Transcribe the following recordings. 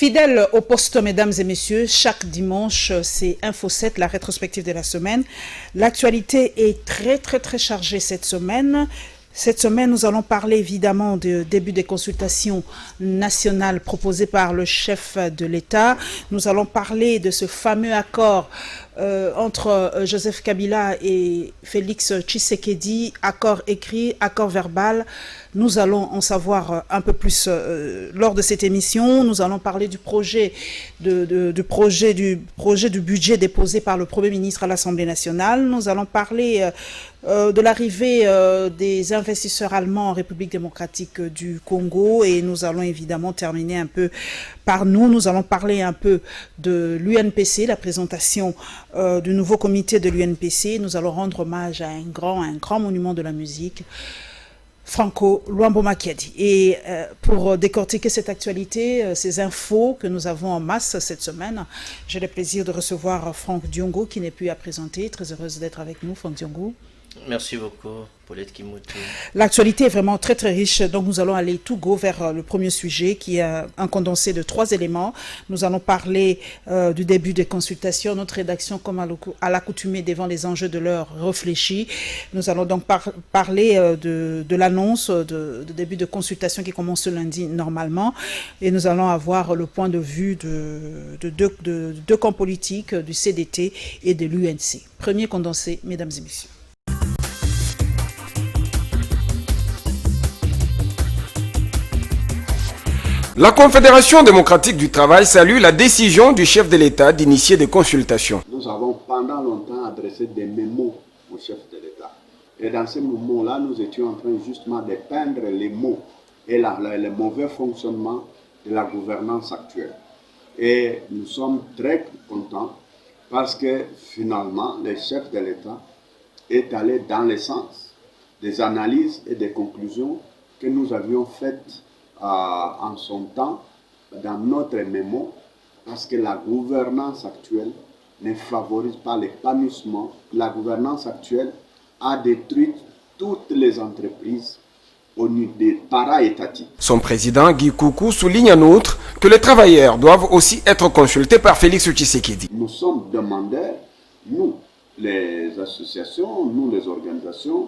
Fidèles au poste, mesdames et messieurs, chaque dimanche, c'est Info 7, la rétrospective de la semaine. L'actualité est très chargée cette semaine. Cette semaine, nous allons parler évidemment du début des consultations nationales proposées par le chef de l'État. Nous allons parler de ce fameux accord entre Joseph Kabila et Félix Tshisekedi, accord écrit, accord verbal. Nous allons en savoir un peu plus lors de cette émission. Nous allons parler du projet du budget déposé par le Premier ministre à l'Assemblée nationale. Nous allons parler de l'arrivée des investisseurs allemands en République démocratique du Congo, et nous allons évidemment terminer un peu par nous allons parler un peu de l'UNPC, la présentation du nouveau comité de l'UNPC. Nous allons rendre hommage à un grand monument de la musique, Franco Luambo Makiadi. Et pour décortiquer cette actualité, ces infos que nous avons en masse cette semaine, j'ai le plaisir de recevoir Franck Diongo, qui n'est plus à présenter. Très heureuse d'être avec nous, Franck Diongo. Merci beaucoup, Paulette Kimoutou. L'actualité est vraiment très riche, donc nous allons aller tout go vers le premier sujet, qui est un condensé de 3 éléments. Nous allons parler du début des consultations, notre rédaction comme à l'accoutumée devant les enjeux de l'heure réfléchis. Nous allons donc parler de l'annonce de début de consultation qui commence ce lundi normalement, et nous allons avoir le point de vue de deux camps politiques, du CDT et de l'UNC. Premier condensé, mesdames et messieurs. La Confédération démocratique du travail salue la décision du chef de l'État d'initier des consultations. Nous avons pendant longtemps adressé des mémos au chef de l'État. Et dans ces moments-là, nous étions en train justement de peindre les maux et le mauvais fonctionnement de la gouvernance actuelle. Et nous sommes très contents parce que finalement, le chef de l'État est allé dans le sens des analyses et des conclusions que nous avions faites en son temps, dans notre mémo, parce que la gouvernance actuelle ne favorise pas l'épanouissement. La gouvernance actuelle a détruit toutes les entreprises au niveau des para-étatiques. Son président, Guy Koukou, souligne en outre que les travailleurs doivent aussi être consultés par Félix Tshisekedi. Nous sommes demandeurs, nous, les associations, nous, les organisations,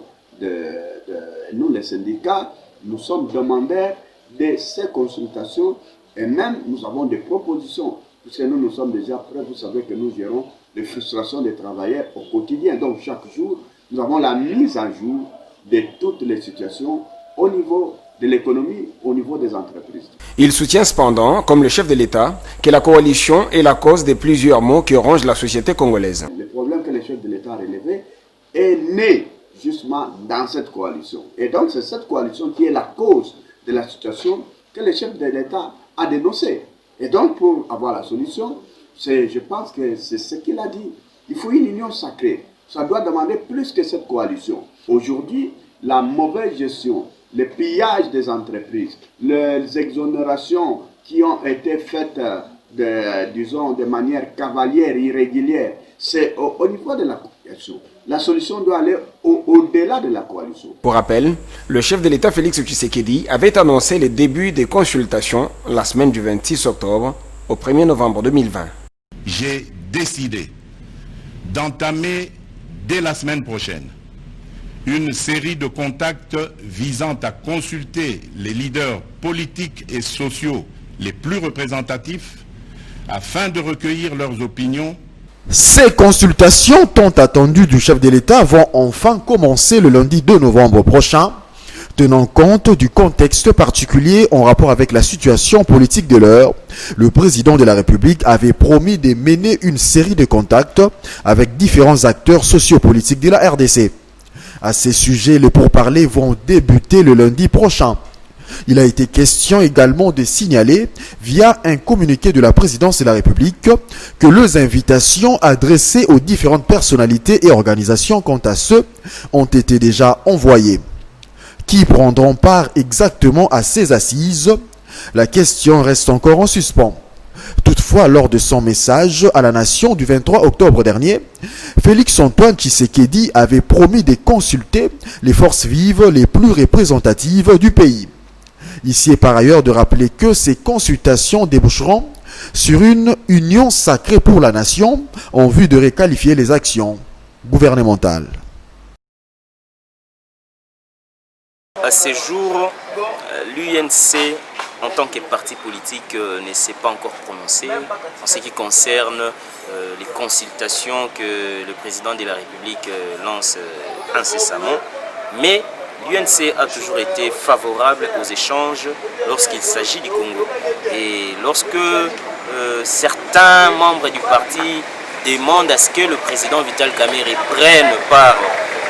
nous, les syndicats, nous sommes demandeurs de ces consultations, et même nous avons des propositions, puisque nous sommes déjà prêts. Vous savez que nous gérons les frustrations des travailleurs au quotidien. Donc chaque jour, nous avons la mise à jour de toutes les situations au niveau de l'économie, au niveau des entreprises. Il soutient cependant, comme le chef de l'État, que la coalition est la cause de plusieurs maux qui rongent la société congolaise. Le problème que le chef de l'État a relevé est né justement dans cette coalition. Et donc c'est cette coalition qui est la cause de la situation que le chef de l'État a dénoncée. Et donc, pour avoir la solution, je pense que c'est ce qu'il a dit. Il faut une union sacrée. Ça doit demander plus que cette coalition. Aujourd'hui, la mauvaise gestion, le pillage des entreprises, les exonérations qui ont été faites, de manière cavalière, irrégulière, c'est au niveau de la coalition. La solution doit aller au-delà de la coalition. Pour rappel, le chef de l'État Félix Tshisekedi avait annoncé le début des consultations la semaine du 26 octobre au 1er novembre 2020. J'ai décidé d'entamer dès la semaine prochaine une série de contacts visant à consulter les leaders politiques et sociaux les plus représentatifs afin de recueillir leurs opinions. Ces consultations tant attendues du chef de l'État vont enfin commencer le lundi 2 novembre prochain, tenant compte du contexte particulier en rapport avec la situation politique de l'heure. Le président de la République avait promis de mener une série de contacts avec différents acteurs sociopolitiques de la RDC. À ces sujets, les pourparlers vont débuter le lundi prochain. Il a été question également de signaler, via un communiqué de la présidence de la République, que les invitations adressées aux différentes personnalités et organisations quant à ceux ont été déjà envoyées. Qui prendront part exactement à ces assises? La question reste encore en suspens. Toutefois, lors de son message à la nation du 23 octobre dernier, Félix-Antoine Tshisekedi avait promis de consulter les forces vives les plus représentatives du pays. Ici est par ailleurs de rappeler que ces consultations déboucheront sur une union sacrée pour la nation en vue de requalifier les actions gouvernementales. À ce jour, l'UNC, en tant que parti politique, ne s'est pas encore prononcé en ce qui concerne les consultations que le président de la République lance incessamment. Mais l'UNC a toujours été favorable aux échanges lorsqu'il s'agit du Congo. Et lorsque certains membres du parti demandent à ce que le président Vital Kamerhe prenne part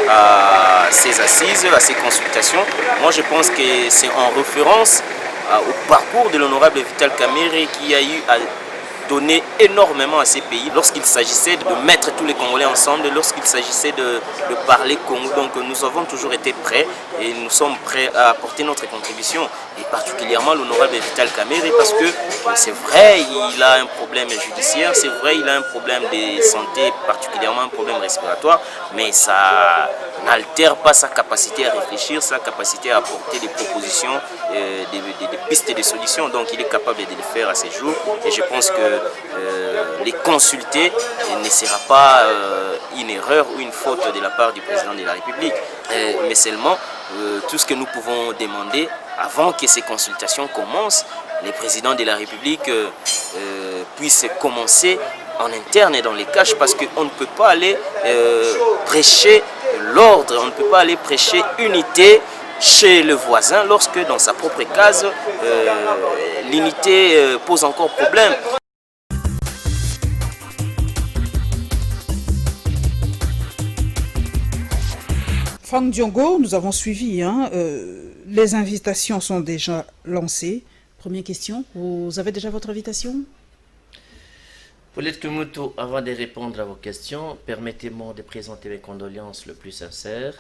à ces assises, à ces consultations, moi je pense que c'est en référence au parcours de l'honorable Vital Kamerhe qui a eu à donner énormément à ces pays lorsqu'il s'agissait de mettre tous les Congolais ensemble, lorsqu'il s'agissait de parler Congo. Donc nous avons toujours été prêts et nous sommes prêts à apporter notre contribution, et particulièrement l'honorable Vital Kamerhe, parce que c'est vrai, il a un problème judiciaire, c'est vrai, il a un problème de santé, particulièrement un problème respiratoire, mais ça n'altère pas sa capacité à réfléchir, sa capacité à apporter des propositions, des pistes de solutions. Donc il est capable de le faire à ces jours, et je pense que les consulter ne sera pas une erreur ou une faute de la part du président de la République, mais seulement tout ce que nous pouvons demander avant que ces consultations commencent, les présidents de la République puissent commencer en interne et dans les caches, parce qu'on ne peut pas aller prêcher l'ordre, on ne peut pas aller prêcher unité chez le voisin lorsque dans sa propre case l'unité pose encore problème. Franck Diongo, nous avons suivi, les invitations sont déjà lancées. Première question, vous avez déjà votre invitation? Paulette Kumutu, avant de répondre à vos questions, permettez-moi de présenter mes condoléances le plus sincères,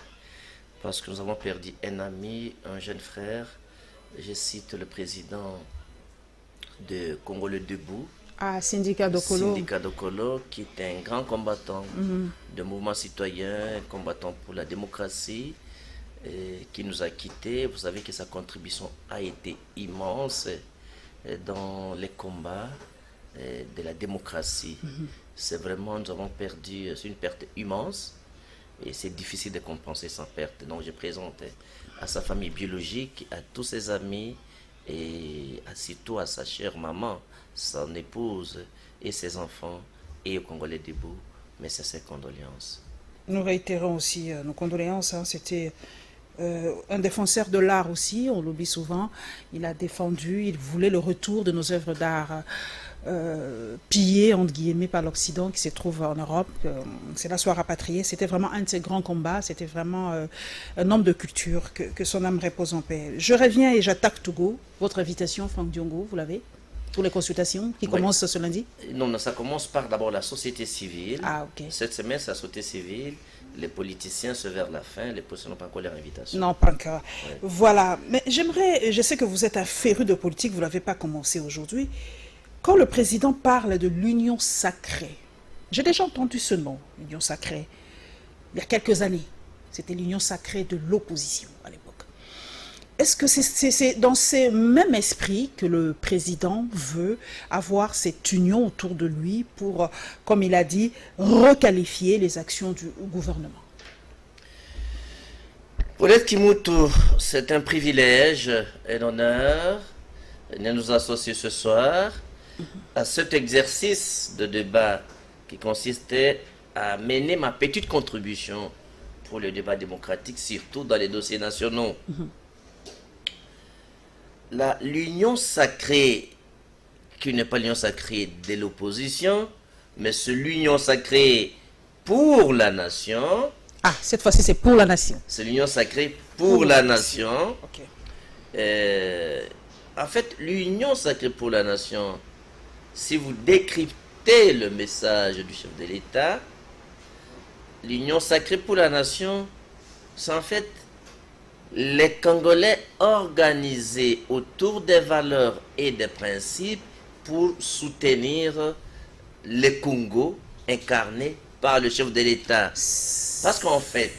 parce que nous avons perdu un ami, un jeune frère. Je cite le président de Congo le Debout, Syndicat Dokolo, qui est un grand combattant de mouvement citoyen, combattant pour la démocratie, qui nous a quittés. Vous savez que sa contribution a été immense dans les combats de la démocratie. C'est vraiment, nous avons perdu, c'est une perte immense, et c'est difficile de compenser sans perte. Donc je présente à sa famille biologique, à tous ses amis, et surtout à sa chère maman, son épouse et ses enfants, et au Congolais debout, mais c'est ses condoléances. Nous réitérons aussi nos condoléances. C'était un défenseur de l'art aussi, on l'oublie souvent. Il a défendu, il voulait le retour de nos œuvres d'art pillées, entre guillemets, par l'Occident qui se trouve en Europe. Cela soit rapatrié. C'était vraiment un de ses grands combats. C'était vraiment un homme de culture, que son âme repose en paix. Je reviens et j'attaque Togo. Votre invitation, Franck Diongo, vous l'avez pour les consultations qui commencent ce lundi? Non, ça commence par d'abord la société civile. Ok. Cette semaine, c'est la société civile. Les politiciens, c'est vers la fin. Les politiciens n'ont pas encore leur invitation. Non, pas encore. Ouais. Voilà. Mais je sais que vous êtes un féru de politique, vous ne l'avez pas commencé aujourd'hui. Quand le président parle de l'union sacrée, j'ai déjà entendu ce nom, l'union sacrée, il y a quelques années. C'était l'union sacrée de l'opposition à l'époque. Est-ce que c'est dans ce même esprit que le président veut avoir cette union autour de lui pour, comme il a dit, requalifier les actions du gouvernement? Paulette Kumutu, c'est un privilège et un honneur de nous associer ce soir à cet exercice de débat qui consistait à mener ma petite contribution pour le débat démocratique, surtout dans les dossiers nationaux. L'union sacrée, qui n'est pas l'union sacrée de l'opposition, mais c'est l'union sacrée pour la nation. Ah, cette fois-ci, c'est pour la nation. C'est l'union sacrée pour la nation. Okay. En fait, l'union sacrée pour la nation, si vous décryptez le message du chef de l'État, l'union sacrée pour la nation, c'est en fait les Congolais organisés autour des valeurs et des principes pour soutenir le Congo incarné par le chef de l'État. Parce qu'en fait,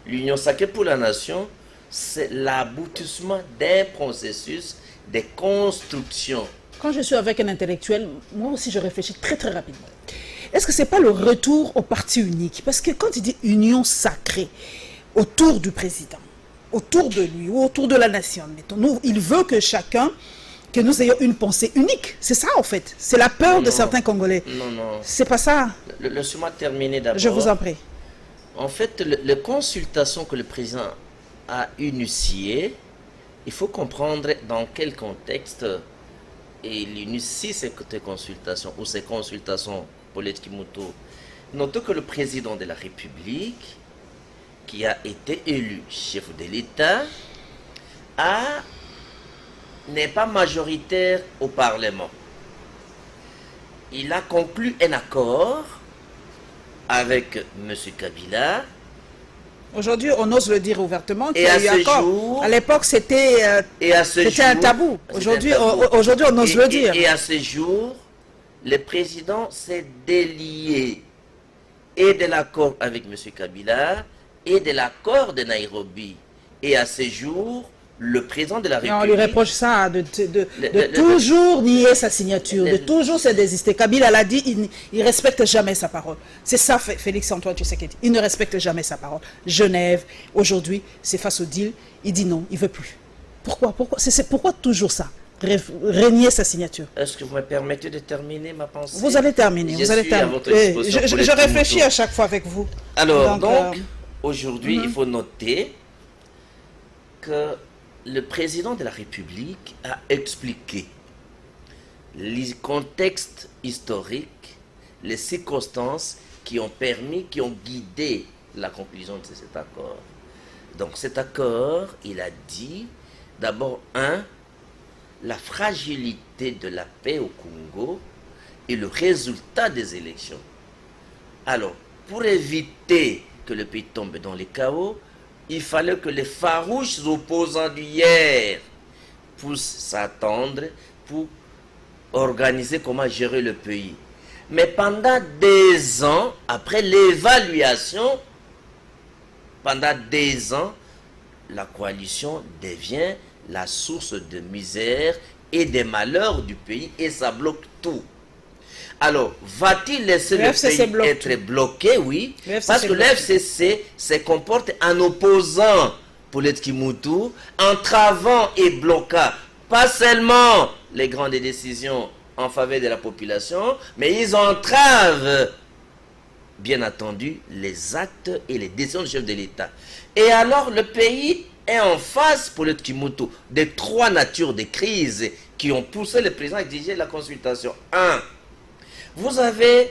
l'Union sacrée pour la nation, c'est l'aboutissement d'un processus de construction Quand je suis avec un intellectuel, moi aussi je réfléchis très très rapidement. Est-ce que ce n'est pas le retour au parti unique? Parce que quand il dit union sacrée autour du président, autour de lui ou autour de la nation, mettons, nous, il veut que chacun, que nous ayons une pensée unique. C'est ça en fait. C'est la peur de certains Congolais. Non. C'est pas ça. Laissez-moi terminer d'abord. Je vous en prie. En fait, les consultations que le président a initiées, il faut comprendre dans quel contexte il initie ces consultations ou ces consultations Paulette Kimutu. Notons que le président de la République, qui a été élu chef de l'État, n'est pas majoritaire au Parlement. Il a conclu un accord avec M. Kabila. Aujourd'hui, on ose le dire ouvertement qu'il y Et a eu à ce accord. jour, À l'époque, c'était un tabou. Aujourd'hui, on ose le dire. Et à ce jour, le président s'est délié et de l'accord avec M. Kabila et de l'accord de Nairobi. Et à ce jour, le président de la République... On lui reproche ça, de toujours nier sa signature, de toujours se désister. Kabila l'a dit, il ne respecte jamais sa parole. C'est ça, Félix-Antoine Tshisekedi. Il ne respecte jamais sa parole. Genève, aujourd'hui, c'est face au deal. Il dit non, il ne veut plus. Pourquoi pourquoi toujours ça? Renier sa signature. Est-ce que vous me permettez de terminer ma pensée? Vous allez terminer. Je réfléchis à chaque fois avec vous. Alors, donc aujourd'hui, il faut noter que le président de la République a expliqué les contextes historiques, les circonstances qui ont guidé la conclusion de cet accord. Donc cet accord, il a dit, d'abord, la fragilité de la paix au Congo et le résultat des élections. Alors, pour éviter que le pays tombe dans les chaos, il fallait que les farouches opposants d'hier puissent s'attendre pour organiser comment gérer le pays. Mais pendant 2 ans, après l'évaluation, pendant 2 ans, la coalition devient la source de misère et des malheurs du pays et ça bloque tout. Alors, va-t-il laisser le pays être bloqué? Oui, parce que l'FCC se comporte en opposant Paulette Kimutu, entravant et bloquant pas seulement les grandes décisions en faveur de la population, mais ils entravent, bien entendu, les actes et les décisions du chef de l'État. Et alors, le pays est en face, Paulette Kimutu, des 3 natures de crise qui ont poussé le président à exiger la consultation. 1. Vous avez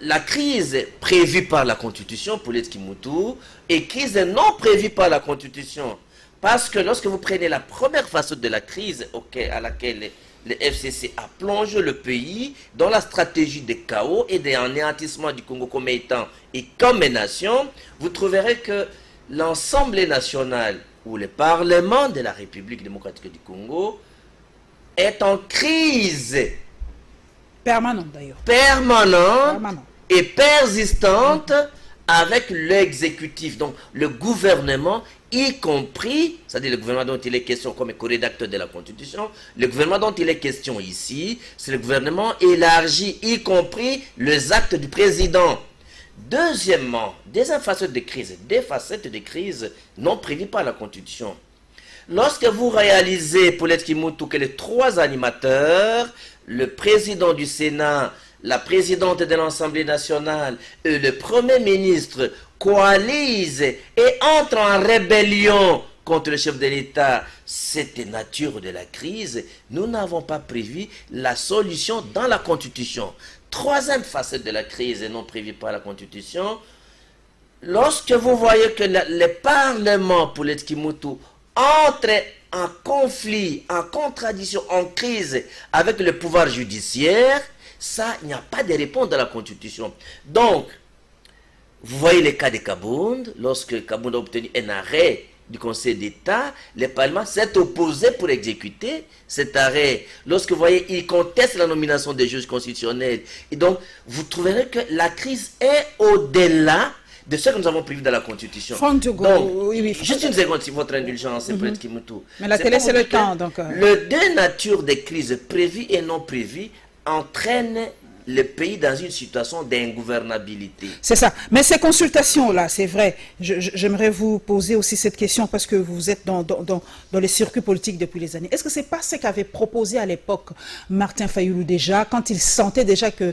la crise prévue par la Constitution, Paulette Kimutu, et crise non prévue par la Constitution. Parce que lorsque vous prenez la première facette de la crise à laquelle le FCC a plongé le pays dans la stratégie de chaos et d'anéantissement du Congo comme État et comme nation, vous trouverez que l'Assemblée nationale ou le Parlement de la République démocratique du Congo est en crise permanente d'ailleurs. Permanente et persistante avec l'exécutif, donc le gouvernement, y compris, c'est-à-dire le gouvernement dont il est question comme co-rédacteur de la Constitution, le gouvernement dont il est question ici, c'est le gouvernement élargi, y compris les actes du président. Deuxièmement, deuxième facette de crise, des facettes de crise non prévues par la Constitution. Lorsque vous réalisez, Paulette Kimutu, que les 3 animateurs, le président du Sénat, la présidente de l'Assemblée nationale et le Premier ministre coalisent et entrent en rébellion contre le chef de l'État, cette nature de la crise, nous n'avons pas prévu la solution dans la Constitution. Troisième facette de la crise non prévue par la Constitution, lorsque vous voyez que le Parlement, Paulette Kimutu, entre en conflit, en contradiction, en crise avec le pouvoir judiciaire, ça, il n'y a pas de réponse dans la Constitution. Donc, vous voyez le cas de Kabound, lorsque Kabound a obtenu un arrêt du Conseil d'État, le Parlement s'est opposé pour exécuter cet arrêt. Lorsque vous voyez, il conteste la nomination des juges constitutionnels. Et donc, vous trouverez que la crise est au-delà de ce que nous avons prévu dans la Constitution. Franck Diogo, Donc, oui, juste une seconde, si votre indulgence, c'est peut-être qui me tout. Mais la télé, c'est le temps. Donc, Le deux natures des crises prévues et non prévues entraînent le pays dans une situation d'ingouvernabilité. C'est ça. Mais ces consultations-là, c'est vrai. J'aimerais vous poser aussi cette question parce que vous êtes dans les circuits politiques depuis les années. Est-ce que ce n'est pas ce qu'avait proposé à l'époque Martin Fayulu déjà, quand il sentait déjà que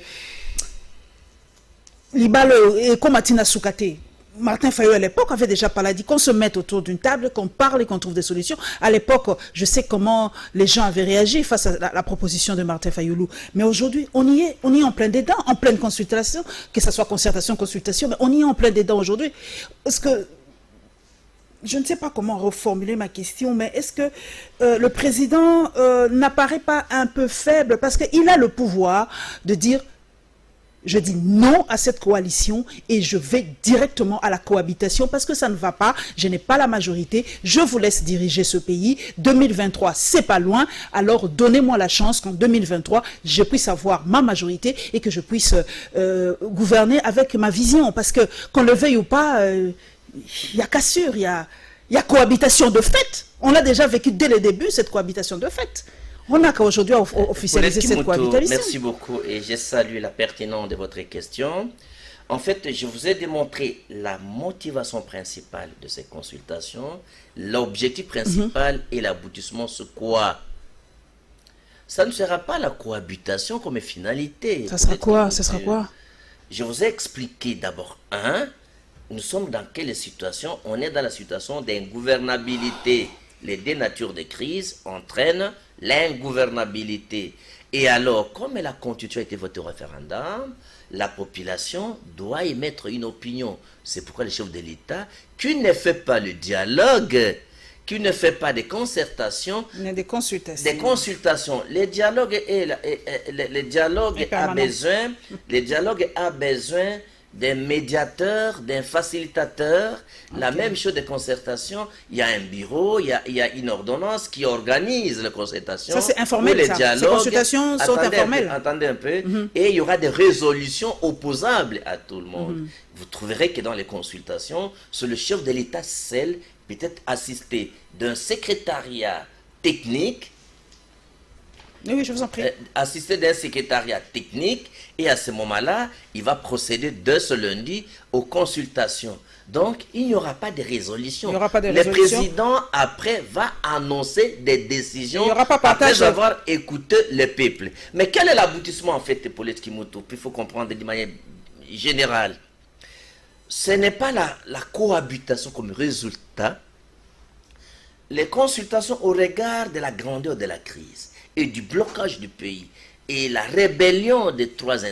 Libalo et Komatina Soukate, Martin Fayulu à l'époque avait déjà parlé, dit qu'on se mette autour d'une table, qu'on parle et qu'on trouve des solutions. À l'époque, je sais comment les gens avaient réagi face à la proposition de Martin Fayulu. Mais aujourd'hui, on y est en plein dedans, en pleine consultation, que ce soit concertation, consultation, mais on y est en plein dedans aujourd'hui. Est-ce que, je ne sais pas comment reformuler ma question, mais est-ce que le président n'apparaît pas un peu faible parce qu'il a le pouvoir de dire je dis non à cette coalition et je vais directement à la cohabitation parce que ça ne va pas, je n'ai pas la majorité, je vous laisse diriger ce pays, 2023 c'est pas loin, alors donnez-moi la chance qu'en 2023 je puisse avoir ma majorité et que je puisse gouverner avec ma vision parce que qu'on le veuille ou pas, il y a cassure, il y a cohabitation de fait, on a déjà vécu dès le début cette cohabitation de fait. On n'a qu'à aujourd'hui officialiser cette cohabitation. Merci beaucoup et je salue la pertinence de votre question. En fait, je vous ai démontré la motivation principale de ces consultations, l'objectif principal et l'aboutissement sur quoi? Ça ne sera pas la cohabitation comme finalité. Ça sera quoi? Ça sera quoi? Je vous ai expliqué d'abord, nous sommes dans quelle situation? On est dans la situation d'ingouvernabilité. Les deux natures de crise entraînent l'ingouvernabilité. Et alors, comme la Constitution a été votée au référendum, la population doit émettre une opinion. C'est pourquoi le chef de l'État, qui ne fait pas le dialogue, qui ne fait pas des concertations, des consultations. Le dialogue a besoin d'un médiateur, d'un facilitateur. La même chose des concertations, il y a un bureau, il y a une ordonnance qui organise les concertations. Ça c'est informel, ça. Ces consultations sont informelles. Attendez un peu. Et il y aura des résolutions opposables à tout le monde. Vous trouverez que dans les consultations, c'est le chef de l'État seul peut-être assisté d'un secrétariat technique. Oui, je vous en prie. Assisté d'un secrétariat technique et à ce moment-là, il va procéder dès ce lundi aux consultations. Donc, il n'y aura pas de résolution. Il n'y aura pas de résolution. Le président, après, va annoncer des décisions après avoir écouté le peuple. Mais quel est l'aboutissement, en fait, de Paulette Kimoutou? Il faut comprendre de manière générale. Ce n'est pas la cohabitation comme résultat. Les consultations au regard de la grandeur de la crise et du blocage du pays et la rébellion des trois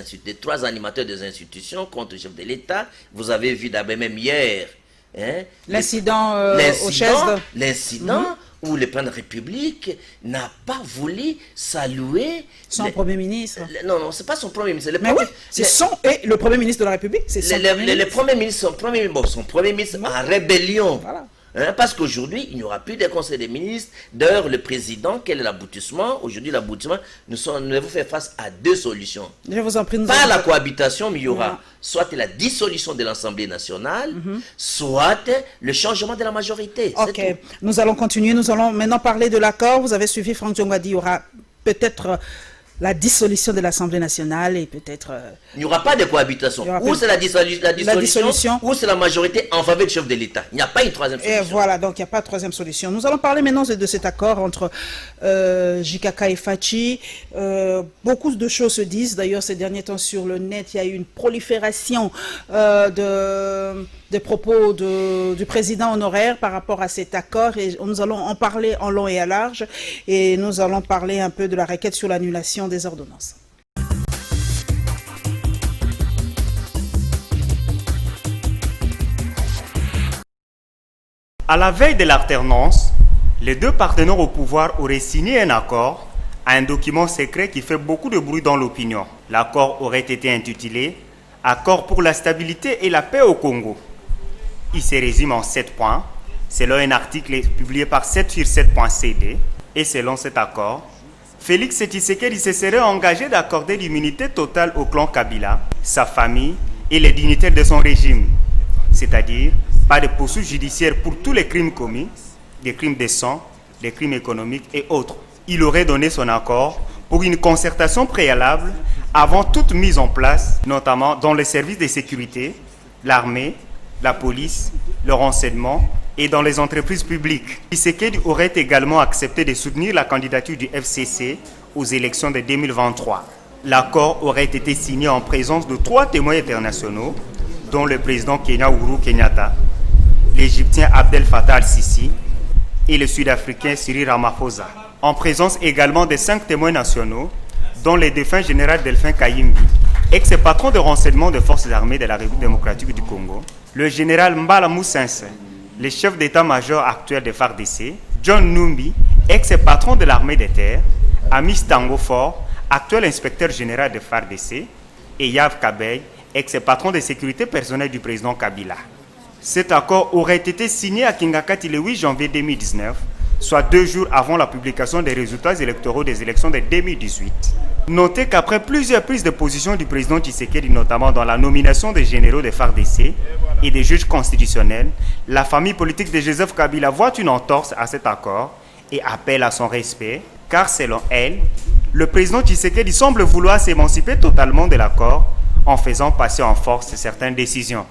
animateurs des institutions contre le chef de l'État. Vous avez vu d'abord même hier l'incident au chaises. L'incident où le président de la République n'a pas voulu saluer son Premier ministre. Non, c'est pas son Premier ministre. Et le Premier ministre de la République, c'est son Premier ministre. Son Premier ministre en rébellion. Voilà. Parce qu'aujourd'hui, il n'y aura plus de conseil des ministres. D'ailleurs, le président, quel est l'aboutissement? Aujourd'hui, l'aboutissement, nous devons faire face à deux solutions. Je vous en prie. Pas la cohabitation, mais il y aura soit la dissolution de l'Assemblée nationale, soit le changement de la majorité. Ok, nous allons continuer. Nous allons maintenant parler de l'accord. Vous avez suivi, Franck Diongo a dit, il y aura peut-être la dissolution de l'Assemblée nationale et peut-être... Il n'y aura pas de cohabitation. Ou c'est la dissolution, ou c'est la majorité en faveur du chef de l'État. Il n'y a pas une troisième solution. Et voilà, donc il n'y a pas de troisième solution. Nous allons parler maintenant de cet accord entre JKK et Fachi. Beaucoup de choses se disent. D'ailleurs, ces derniers temps sur le net, il y a eu une prolifération des propos du président honoraire par rapport à cet accord. Et nous allons en parler en long et à large. Et nous allons parler un peu de la requête sur l'annulation des ordonnances. À la veille de l'alternance, les deux partenaires au pouvoir auraient signé un accord à un document secret qui fait beaucoup de bruit dans l'opinion. L'accord aurait été intitulé « Accord pour la stabilité et la paix au Congo ». Il se résume en 7 points, selon un article publié par 7sur7.cd. Et selon cet accord, Félix Tshisekedi se serait engagé d'accorder l'immunité totale au clan Kabila, sa famille et les dignitaires de son régime. c'est-à-dire pas de poursuites judiciaires pour tous les crimes commis, des crimes de sang, des crimes économiques et autres. Il aurait donné son accord pour une concertation préalable avant toute mise en place, notamment dans les services de sécurité, l'armée, la police, le renseignement et dans les entreprises publiques. Tshisekedi aurait également accepté de soutenir la candidature du FCC aux élections de 2023. L'accord aurait été signé en présence de 3 témoins internationaux, dont le président Kenya Uhuru Kenyatta, l'Égyptien Abdel Fattah al-Sisi et le Sud-Africain Cyril Ramaphosa. En présence également de 5 témoins nationaux, dont le défunt général Delphin Kayimbi, ex-patron de renseignement des forces armées de la République démocratique du Congo, le général Mbala Moussense, le chef d'état-major actuel de FARDC, John Numbi, ex-patron de l'armée des terres, Amis Tango Fort, actuel inspecteur général de FARDC, et Yav Kabey, ex-patron de sécurité personnelle du président Kabila. Cet accord aurait été signé à Kingakati le 8 janvier 2019, soit 2 jours avant la publication des résultats électoraux des élections de 2018. Notez qu'après plusieurs prises de position du président Tshisekedi, notamment dans la nomination des généraux de FARDC et des juges constitutionnels, la famille politique de Joseph Kabila voit une entorse à cet accord et appelle à son respect, car selon elle, le président Tshisekedi semble vouloir s'émanciper totalement de l'accord en faisant passer en force certaines décisions.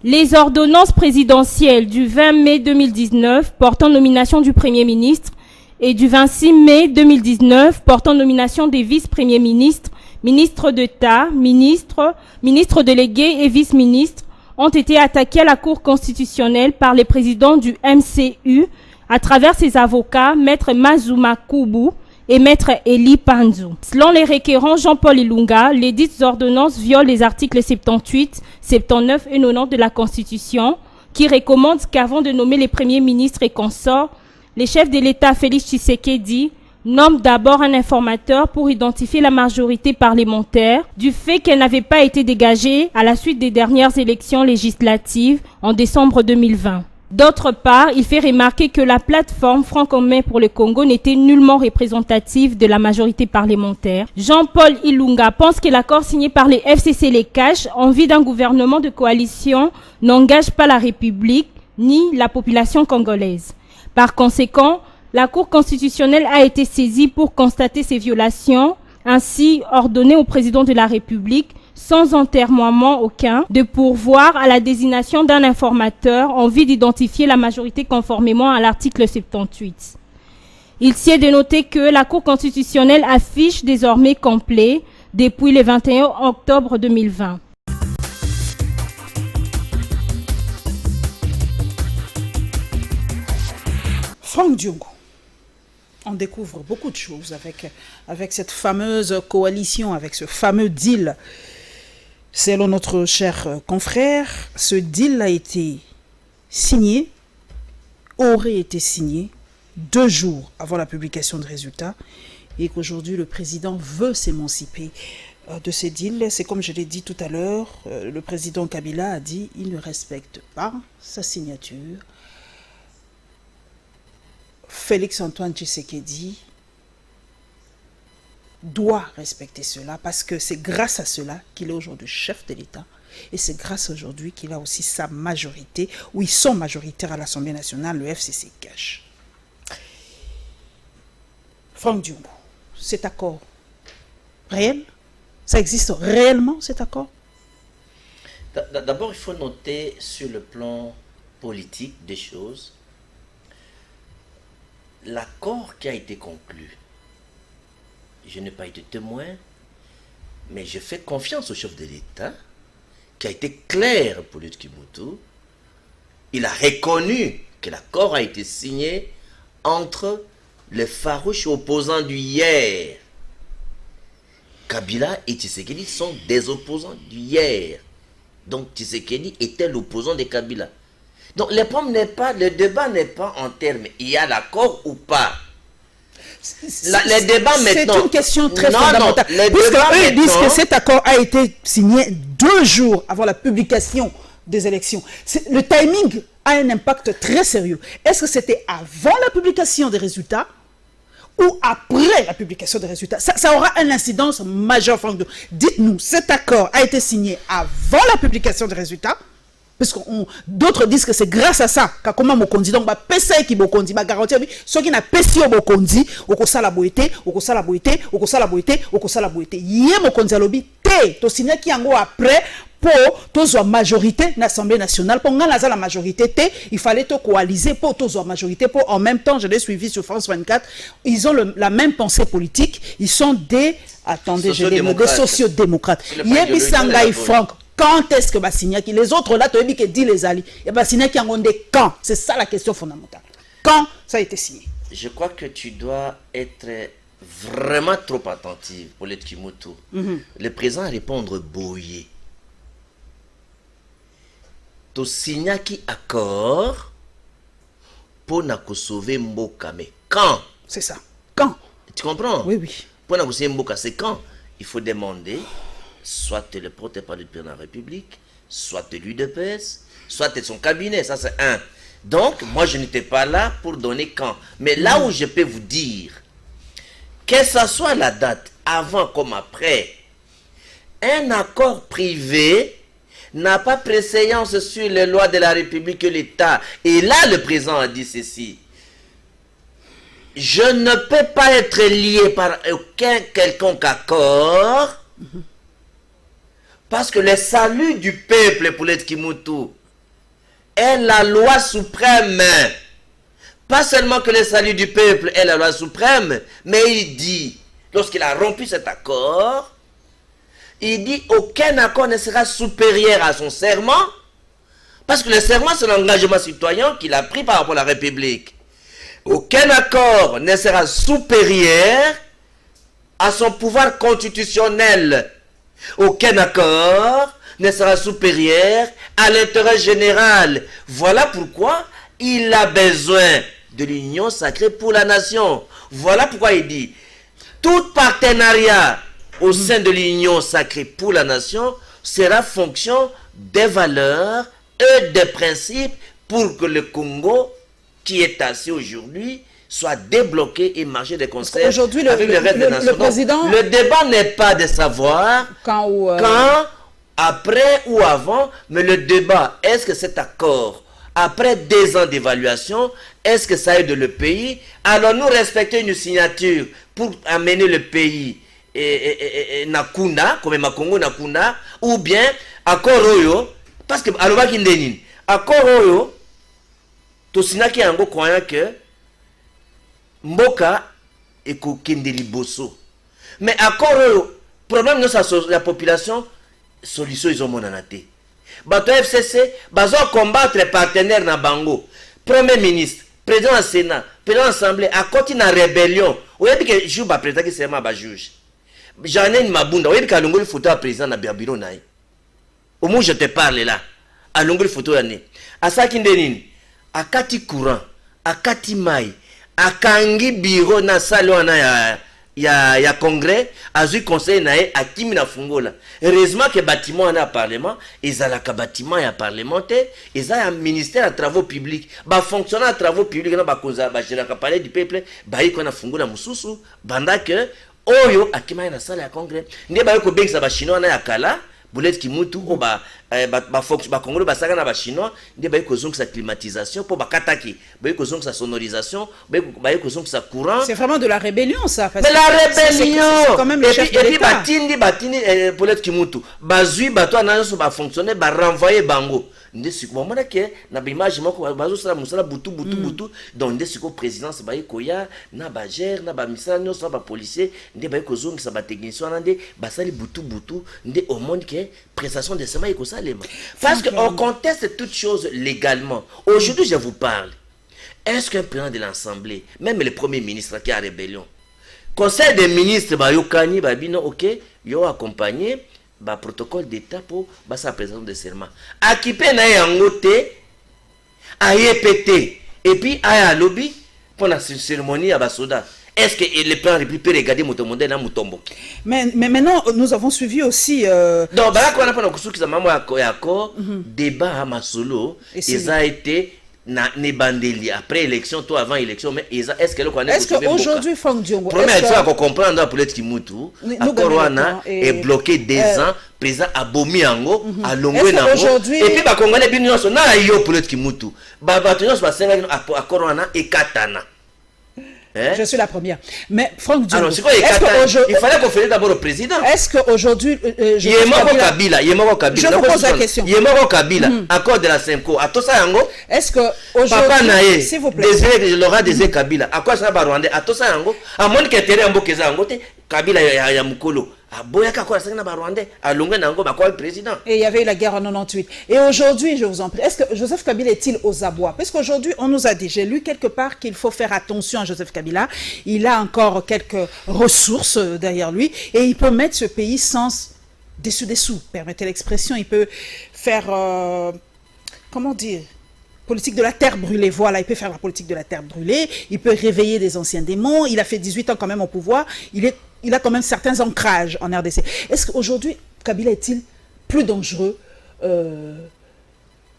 Les ordonnances présidentielles du 20 mai 2019 portant nomination du Premier ministre et du 26 mai 2019 portant nomination des vice-premiers ministres, ministres d'État, ministres délégués et vice-ministres ont été attaquées à la Cour constitutionnelle par les présidents du MCU à travers ses avocats, Maître Mazuma Kubu et Maître Eli Panzou. Selon les requérants Jean-Paul Ilunga, les dites ordonnances violent les articles 78, 79 et 90 de la Constitution qui recommandent qu'avant de nommer les premiers ministres et consorts, les chefs de l'État Félix Tshisekedi nomme d'abord un informateur pour identifier la majorité parlementaire du fait qu'elle n'avait pas été dégagée à la suite des dernières élections législatives en décembre 2020. D'autre part, il fait remarquer que la plateforme Franc-Commun pour le Congo n'était nullement représentative de la majorité parlementaire. Jean-Paul Ilunga pense que l'accord signé par les FCC les cache en vue d'un gouvernement de coalition n'engage pas la République ni la population congolaise. Par conséquent, la Cour constitutionnelle a été saisie pour constater ces violations, ainsi ordonner au président de la République sans enterrement aucun, de pourvoir à la désignation d'un informateur en vue d'identifier la majorité conformément à l'article 78. Il sied de noter que la Cour constitutionnelle affiche désormais complet depuis le 21 octobre 2020. Franck Diongo, on découvre beaucoup de choses avec cette fameuse coalition, avec ce fameux deal. Selon notre cher confrère, ce deal a été signé, aurait été signé 2 jours avant la publication de résultats et qu'aujourd'hui le président veut s'émanciper de ces deals. C'est comme je l'ai dit tout à l'heure, le président Kabila a dit qu'il ne respecte pas sa signature. Félix Antoine Tshisekedi doit respecter cela parce que c'est grâce à cela qu'il est aujourd'hui chef de l'État et c'est grâce aujourd'hui qu'il a aussi sa majorité, ou ils sont majoritaires à l'Assemblée nationale, le FCC cache. Franck Diongo, cet accord réel, ça existe réellement cet accord? D'abord, il faut noter sur le plan politique des choses, l'accord qui a été conclu. Je n'ai pas été témoin, mais je fais confiance au chef de l'État, qui a été clair pour Luc Kimutu. Il a reconnu que l'accord a été signé entre les farouches opposants du hier. Kabila et Tshisekedi sont des opposants du hier. Donc Tshisekedi était l'opposant de Kabila. Donc le débat n'est pas en termes, il y a l'accord ou pas. Les débats maintenant. C'est une question très fondamentale. Puisque eux disent que cet accord a été signé 2 jours avant la publication des élections. Le timing a un impact très sérieux. Est-ce que c'était avant la publication des résultats ou après la publication des résultats. Ça aura une incidence majeure. Dites-nous, cet accord a été signé avant la publication des résultats, parce que d'autres disent que c'est grâce à ça que comment Mokondi donc ba pesa qui Mokondi ba garantir ceux qui n'a pesi au Mokondi au ko sala boité yé Mokondi alobi té to signer qui yango après pour tous la majorité de l'Assemblée nationale. Pour la majorité, il fallait to coaliser pour tous la majorité. Pour en même temps, je l'ai suivi sur France 24, ils ont la même pensée politique. Ils sont des, attendez, je l'ai dit, des sociodémocrates. Yébi Sangai Franck. Quand est-ce que va signer qui les autres là, tu as dit que dit les alliés, et va signer qui ont des quand. C'est ça la question fondamentale. Quand ça a été signé? Je crois que tu dois être vraiment trop attentive pour les Kimutu. Le président répondre Boye. Tu signes qui accord pour nous sauver Mboka. Mais quand? C'est ça. Quand? Tu comprends? Oui, oui. Pour nous sauver Mboka, c'est quand? Il faut demander. Soit le porte-parole du président de la République, soit de l'UDPS, soit de son cabinet, ça c'est un. Donc, moi je n'étais pas là pour donner quand. Mais là où je peux vous dire, que ce soit la date, avant comme après, un accord privé n'a pas préséance sur les lois de la République et l'État. Et là, le président a dit ceci. Je ne peux pas être lié par aucun quelconque accord. Parce que le salut du peuple pour les Kimutu est la loi suprême. Pas seulement que le salut du peuple est la loi suprême, mais il dit, lorsqu'il a rompu cet accord, il dit aucun accord ne sera supérieur à son serment, parce que le serment c'est l'engagement citoyen qu'il a pris par rapport à la République. Aucun accord ne sera supérieur à son pouvoir constitutionnel. Aucun accord ne sera supérieur à l'intérêt général. Voilà pourquoi il a besoin de l'union sacrée pour la nation. Voilà pourquoi il dit tout partenariat au sein de l'union sacrée pour la nation sera fonction des valeurs et des principes pour que le Congo, qui est assis aujourd'hui, soit débloqué et marcher des concerts aujourd'hui, avec le reste des nations. Le président... Le débat n'est pas de savoir quand, après ou avant, mais le débat, est-ce que cet accord, après 2 ans d'évaluation, est-ce que ça aide le pays? Allons-nous respecter une signature pour amener le pays Nakuna, comme Makongo Nakuna, ou bien accord Oyo, parce que alors Kindenin, accord Oyo, to sinaki yango croyant que Mboka et Kendeli Bosso. Mais accord le problème de la population, solution ils ont mon anaté. Bato FCC, bazo combattre les partenaires na bango. Premier ministre, président du Sénat, président de l'Assemblée, à côté de la rébellion. Vous avez dit que je suis président qui c'est ma juge. J'en ai une mabunda. Vous avez dit qu'à l'ongole photo à président na Biabiro naï. Au moins je te parle là. À l'ongole photo l'année. À ça qui n'est à Kati courant, à Kati maï. Akangi biro na salona ya congrès azui conseil nae akimi na fungola. Heureusement que bâtiment na parlement ezalaka bâtiment ya parlementaire eza ya ministère de travaux publics ba fonctionnaire de travaux publics na ba koza ba géraka palais du peuple ba iko na fungola mususu banda que oyo akima na salle ya congrès nde ba ko bengisa ba chinois na ya kala Boulette Kimutu o ba Congolais basaka na ba chinois nde ba ko zonga sa climatisation pour ba kataki ba ko zonga sa sonorisation ba ko zonga sa courant. C'est vraiment de la rébellion ça. Mais la rébellion c'est quand même le chef de l'État. Et puis batini Boulette Kimutu bazui bato na so ba fonctionner ba renvoyer bango nde siko mona ke na ba image moko bazo sala musala butu donc nde siko présidence ba ikoya na ba gère na ba misala nyoso ba policier nde ba ko zonga sa ba technicien nde basali butu nde au monde ke prestation de serment iko salema. Parce qu'on conteste toutes choses légalement. Aujourd'hui, je vous parle. Est-ce qu'un président de l'Assemblée, même le premier ministre qui a rébellion, conseil des ministres, yokani, bino, ok, yo accompagné, protocole d'État pour sa présentation de serment. Akipé na yangote, a yépété, et puis a lobby pour la cérémonie à Basoda. Est-ce que le plan républicain peut regarder Motomonde dans Mutombo? Mais maintenant, nous avons suivi aussi... Donc, on a pas débat à Masolo, ils ont été Nebandeli après élection, toi avant élection, mais est-ce que le connaît? Est-ce qu'aujourd'hui, Franck Diongo, première fois qu'on comprend dans Poulet Kimutu, Akorwana est bloqué des ans, président Abomi Ango, à Longwe Nango, et puis bah Congolais bien sont na yo Poulet Kimutu, bah batonyo soit 5 Akorwana et Katana. Je suis la première. Mais Franck Diongo, alors, il fallait qu'on fasse d'abord le président. Est-ce qu'aujourd'hui... Il est mort au Kabila. Je vous pose la question. Il est mort au Kabila. Accord de la Senko. À tout ça, Yango. Est-ce qu'aujourd'hui... Papa Naé, s'il vous plaît. Laura Désiré Kabila. À quoi ça va Rwanda? À tout ça, Yango. À moins que Tere Ambo Keza Yango, Kabila Yamukolo. Et il y avait eu la guerre en 98. Et aujourd'hui, je vous en prie, est-ce que Joseph Kabila est-il aux abois? Parce qu'aujourd'hui, on nous a dit, j'ai lu quelque part qu'il faut faire attention à Joseph Kabila. Il a encore quelques ressources derrière lui et il peut mettre ce pays sans dessous, permettez l'expression. Il peut faire, comment dire, politique de la terre brûlée, voilà, il peut faire la politique de la terre brûlée, il peut réveiller des anciens démons, il a fait 18 ans quand même au pouvoir, il a quand même certains ancrages en RDC. Est-ce qu'aujourd'hui, Kabila est-il plus dangereux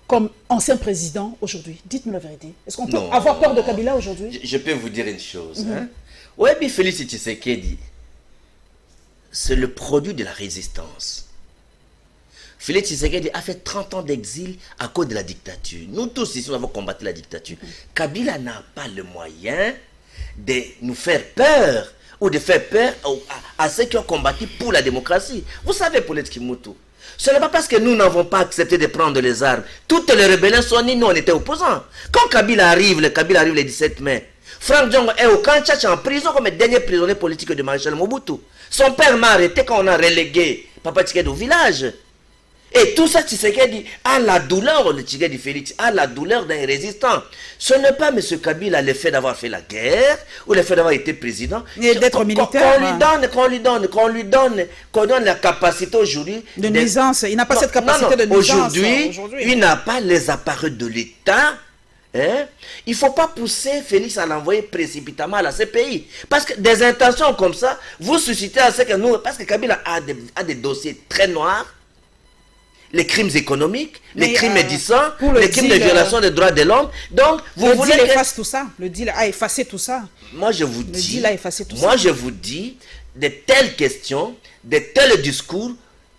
comme ancien président aujourd'hui? Dites-nous la vérité. Est-ce qu'on peut avoir peur de Kabila aujourd'hui? Je peux vous dire une chose. Ouais, mais Félix Tshisekedi, c'est le produit de la résistance. Félix Tshisekedi a fait 30 ans d'exil à cause de la dictature. Nous tous ici, nous avons combattu la dictature. Kabila n'a pas le moyen de nous faire peur ou de faire peur à ceux qui ont combattu pour la démocratie. Vous savez, Paulette Kimutu, ce n'est pas parce que nous n'avons pas accepté de prendre les armes. Toutes les rébellions sont nées, nous on était opposants. Quand Kabila arrive le 17 mai, Franck Diongo est au camp Tchatch en prison comme le dernier prisonnier politique de Maréchal Mobutu. Son père m'a arrêté quand on a relégué Papa Tshisekedi au village. Et tout ça, Tshisekedi a la douleur de Tshisekedi Félix, a la douleur d'un résistant. Ce n'est pas M. Kabila le fait d'avoir fait la guerre ou le fait d'avoir été président. D'être militaire. Qu'on lui donne la capacité aujourd'hui. De nuisance. Il n'a pas cette capacité de nuisance. Aujourd'hui, il n'a pas les appareils de l'État. Hein? Il ne faut pas pousser Félix à l'envoyer précipitamment à la CPI. Parce que des intentions comme ça, vous suscitez à ce que nous. Parce que Kabila a des dossiers très noirs. Les crimes économiques, les crimes médicants, les crimes de violation des droits de l'homme. Donc, vous voulez effacer tout ça. Le deal a effacé tout ça. Moi, je vous dis, je vous dis, de telles questions, de tels discours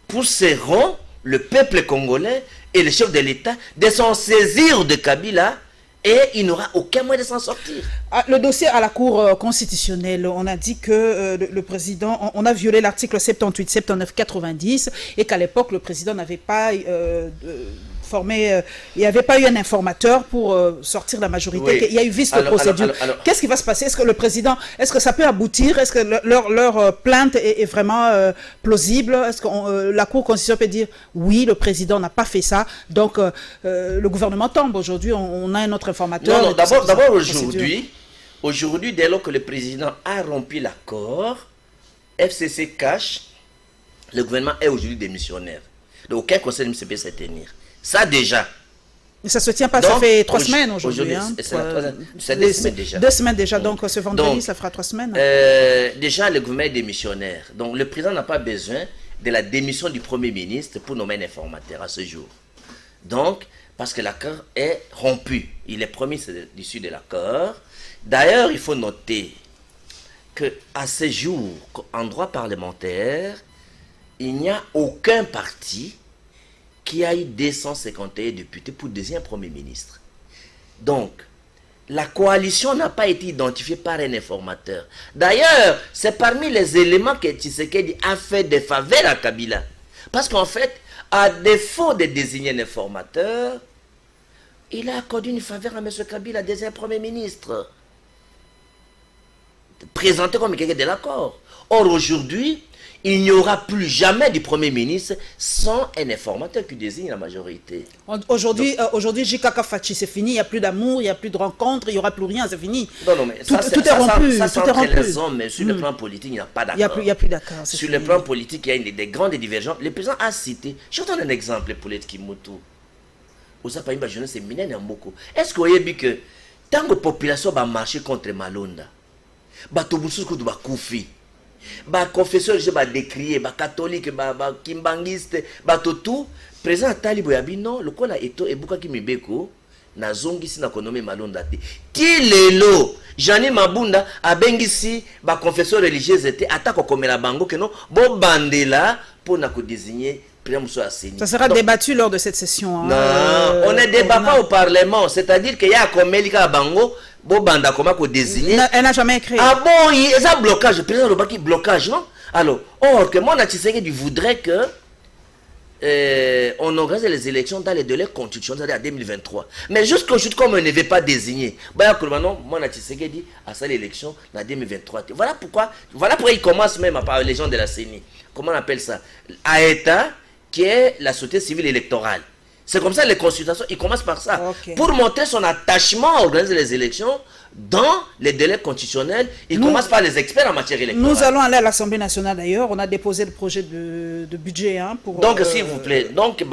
pousseront le peuple congolais et le chef de l'État de s'en saisir de Kabila. Et il n'aura aucun moyen de s'en sortir. Le dossier à la Cour constitutionnelle, on a dit que le président, on a violé l'article 78, 79, 90, et qu'à l'époque, le président n'avait pas il n'y avait pas eu un informateur pour sortir la majorité. Oui. Il y a eu vice de procédure. Qu'est-ce qui va se passer? Est-ce que le président, est-ce que ça peut aboutir? Est-ce que leur plainte est vraiment plausible? Est-ce que la Cour constitutionnelle peut dire oui, le président n'a pas fait ça, donc le gouvernement tombe. Aujourd'hui, on a un autre informateur. Non, d'abord aujourd'hui, dès lors que le président a rompu l'accord, FCC cache, le gouvernement est aujourd'hui démissionnaire. Donc aucun conseil ne peut se tenir. Ça déjà. Mais ça ne se tient pas, donc, ça fait 3 semaines aujourd'hui. C'est 2 semaines déjà. 2 semaines déjà, donc ce vendredi, ça fera 3 semaines. Déjà, le gouvernement est démissionnaire. Donc le président n'a pas besoin de la démission du Premier ministre pour nommer un informateur à ce jour. Donc, parce que l'accord est rompu. Il est promis l'issue de l'accord. D'ailleurs, il faut noter qu'à ce jour, en droit parlementaire, il n'y a aucun parti qui a eu 251 députés pour désigner un Premier ministre. Donc, la coalition n'a pas été identifiée par un informateur. D'ailleurs, c'est parmi les éléments que Tshisekedi a fait des faveurs à Kabila. Parce qu'en fait, à défaut de désigner un informateur, il a accordé une faveur à M. Kabila, désigner un Premier ministre. Présenté comme quelqu'un de l'accord. Or, aujourd'hui, il n'y aura plus jamais du Premier ministre sans un informateur qui désigne la majorité. Aujourd'hui, Jikaka Fachi, c'est fini, il n'y a plus d'amour, il n'y a plus de rencontres, il n'y aura plus rien, c'est fini. Non, mais tout est rompu. Ça c'est entre les hommes, mais sur le plan politique, il n'y a pas d'accord. Il n'y a plus d'accord. Sur le plan politique, il y a des grandes divergences. Le président a cité, je vous donne un exemple pour l'être Kimutu. Osapaïmba jeunesse c'est Minen Mboko. Est-ce que vous avez vu que tant que la population va marcher contre Malonda, Batoboussou va koufi. Ba confesseur je ba décrier ba catholique ba kimbangiste ba tout président Tali Boyabi non le kola eto ebuka ki mibeko nazongisi na konome malonda te ti lelo Jani Mabunda abengisi ba confession religieuse te atako komela bango keno bo bandela pour na ko désigner ça sera débattu lors de cette session. Non, on ne débat pas au Parlement. C'est-à-dire qu'il y a comme Melika Bango, Bobanda, comment qu'on désigne. Elle n'a jamais écrit. Ah bon, il y a un blocage. Le président Lobaki, blocage, non? Alors, or que moi, Tshisekedi voudrait que on organise les élections dans les délais constitutionnels, c'est-à-dire en 2023. Mais jusqu'aujourd'hui, comme on ne veut pas désigner, moi, Tshisekedi a ça l'élection en 2023. Voilà pourquoi il commence même par les gens de la CENI. Comment on appelle ça? AETA, qui est la société civile électorale. C'est comme ça les consultations, ils commencent par ça. Okay. Pour montrer son attachement à organiser les élections dans les délais constitutionnels, ils commencent par les experts en matière électorale. Nous allons aller à l'Assemblée nationale d'ailleurs, on a déposé le projet de budget. Hein, pour, donc s'il vous plaît, donc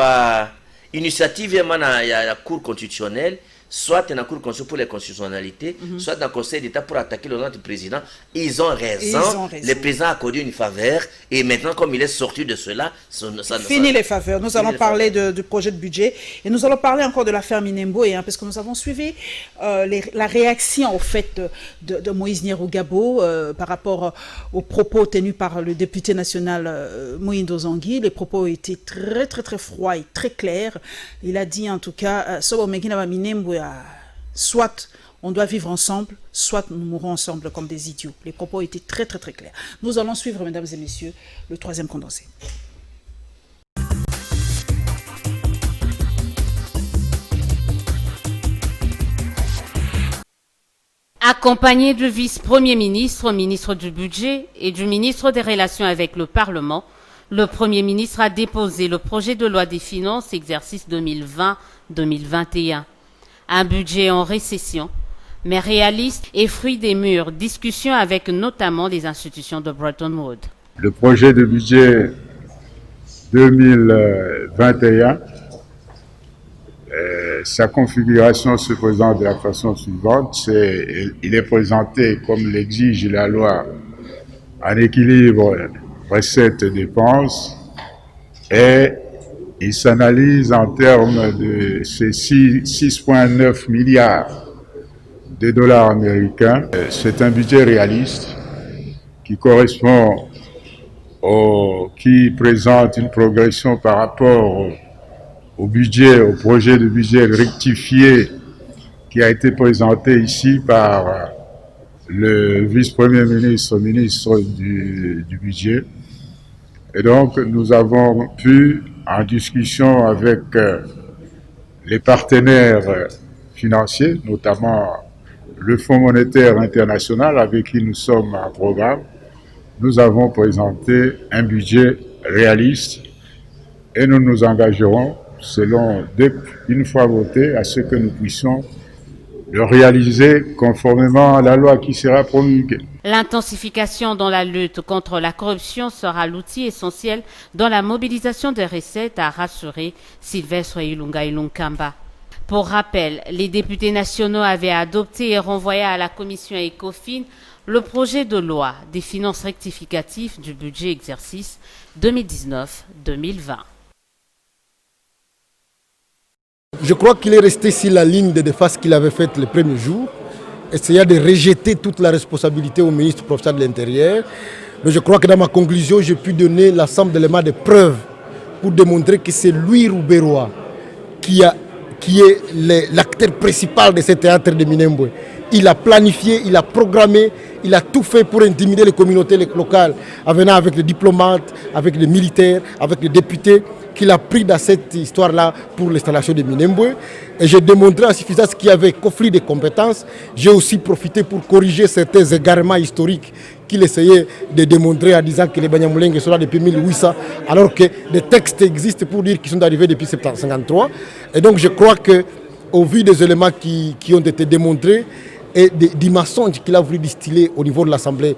initiative, il y a la Cour constitutionnelle, soit dans la Cour constitutionnelle pour les constitutionnalités, soit dans le Conseil d'État pour attaquer le nom du président. Ils ont raison. Le président a accordé une faveur et maintenant, comme il est sorti de cela, fini les faveurs. Nous allons parler du projet de budget et nous allons parler encore de l'affaire Minembwe, hein, parce que nous avons suivi la réaction au fait de Moïse Nyarugabo par rapport aux propos tenus par le député national Moïndo Zangui. Les propos étaient très très très froids et très clairs. Il a dit en tout cas soit on doit vivre ensemble, soit nous mourrons ensemble comme des idiots. Les propos étaient très très très clairs. Nous allons suivre, mesdames et messieurs, le troisième condensé. Accompagné du vice-premier ministre, ministre du budget et du ministre des Relations avec le Parlement, le Premier ministre a déposé le projet de loi des finances exercice 2020-2021. Un budget en récession, mais réaliste et fruit des mûres discussions avec notamment les institutions de Bretton Woods. Le projet de budget 2021, sa configuration se présente de la façon suivante. Il est présenté, comme l'exige la loi, en équilibre recettes et dépenses, et il s'analyse en termes de ces 6,9 milliards de dollars américains. C'est un budget réaliste qui correspond qui présente une progression par rapport au projet de budget rectifié qui a été présenté ici par le vice-premier ministre, ministre du budget. Et donc, nous avons pu, en discussion avec les partenaires financiers, notamment le Fonds monétaire international avec qui nous sommes en programme, nous avons présenté un budget réaliste et nous nous engagerons, une fois voté, à ce que nous puissions le réaliser conformément à la loi qui sera promulguée. L'intensification dans la lutte contre la corruption sera l'outil essentiel dans la mobilisation des recettes, a rassuré Sylvestre Ilunga Ilunkamba. Pour rappel, les députés nationaux avaient adopté et renvoyé à la commission ECOFIN le projet de loi des finances rectificatives du budget exercice 2019-2020. Je crois qu'il est resté sur la ligne de défense qu'il avait faite le premier jour, essayant de rejeter toute la responsabilité au ministre professeur de l'Intérieur. Mais je crois que dans ma conclusion, j'ai pu donner l'ensemble d'éléments de preuves pour démontrer que c'est lui, Rouberois, qui est l'acteur principal de ce théâtre de Minembwe. Il a planifié, il a programmé, il a tout fait pour intimider les communautés locales, en venant avec les diplomates, avec les militaires, avec les députés, qu'il a pris dans cette histoire-là pour l'installation de Minembwe. Et j'ai démontré en suffisance qu'il y avait conflit de compétences. J'ai aussi profité pour corriger certains égarements historiques qu'il essayait de démontrer en disant que les Banyamulenge sont là depuis 1800, alors que des textes existent pour dire qu'ils sont arrivés depuis 1753. Et donc je crois qu'au vu des éléments qui ont été démontrés, et des mensonges qu'il a voulu distiller au niveau de l'Assemblée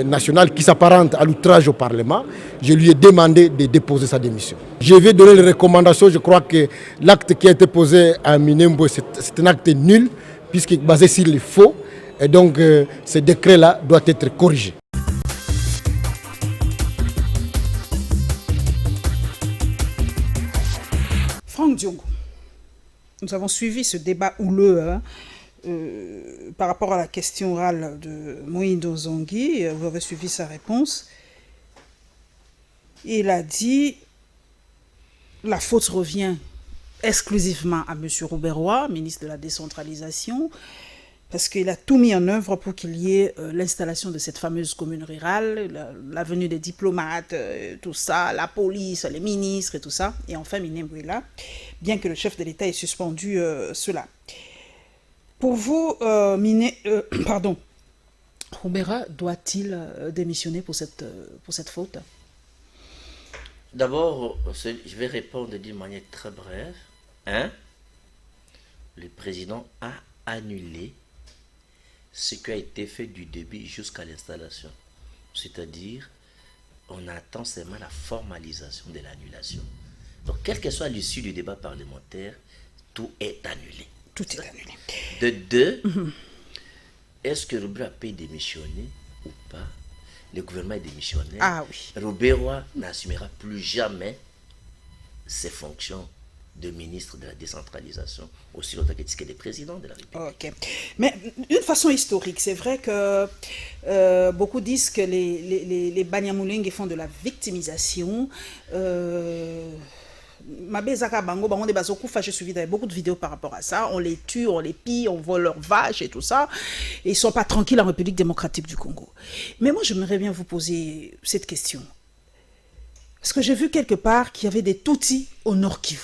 nationale qui s'apparente à l'outrage au Parlement, je lui ai demandé de déposer sa démission. Je vais donner les recommandations. Je crois que l'acte qui a été posé à Minembwe, c'est un acte nul, puisqu'il est basé sur les faux. Et donc, ce décret-là doit être corrigé. Franck Diongo. nous avons suivi ce débat houleux hein, par rapport à la question orale de Moïdo Zongui. Vous avez suivi sa réponse. Il a dit la faute revient exclusivement à M. Robert Roy, ministre de la décentralisation, parce qu'il a tout mis en œuvre pour qu'il y ait l'installation de cette fameuse commune rurale, la venue des diplomates, tout ça, la police, les ministres et tout ça. Et enfin, Minembouila, bien que le chef de l'État ait suspendu cela. Pour vous, Roubera doit-il démissionner pour cette faute? D'abord, je vais répondre d'une manière très brève. Le président a annulé ce qui a été fait du début jusqu'à l'installation. C'est-à-dire, on attend seulement la formalisation de l'annulation. Donc, quelle que soit l'issue du débat parlementaire, tout est annulé. Tout est annulé. De deux, est-ce que Roubera peut démissionner ou pas? Le gouvernement est démissionnaire. Ah oui. Robert n'assumera plus jamais ses fonctions de ministre de la décentralisation, aussi longtemps qu'il est président de la République. Ok. Mais d'une façon historique, c'est vrai que beaucoup disent que les Banyamulenge font de la victimisation. J'ai suivi beaucoup de vidéos par rapport à ça. On les tue, on les pille, on vole leurs vaches et tout ça. Et ils ne sont pas tranquilles en République démocratique du Congo. Mais moi, j'aimerais bien vous poser cette question. Parce que j'ai vu quelque part qu'il y avait des Tutsis au nord Kivu.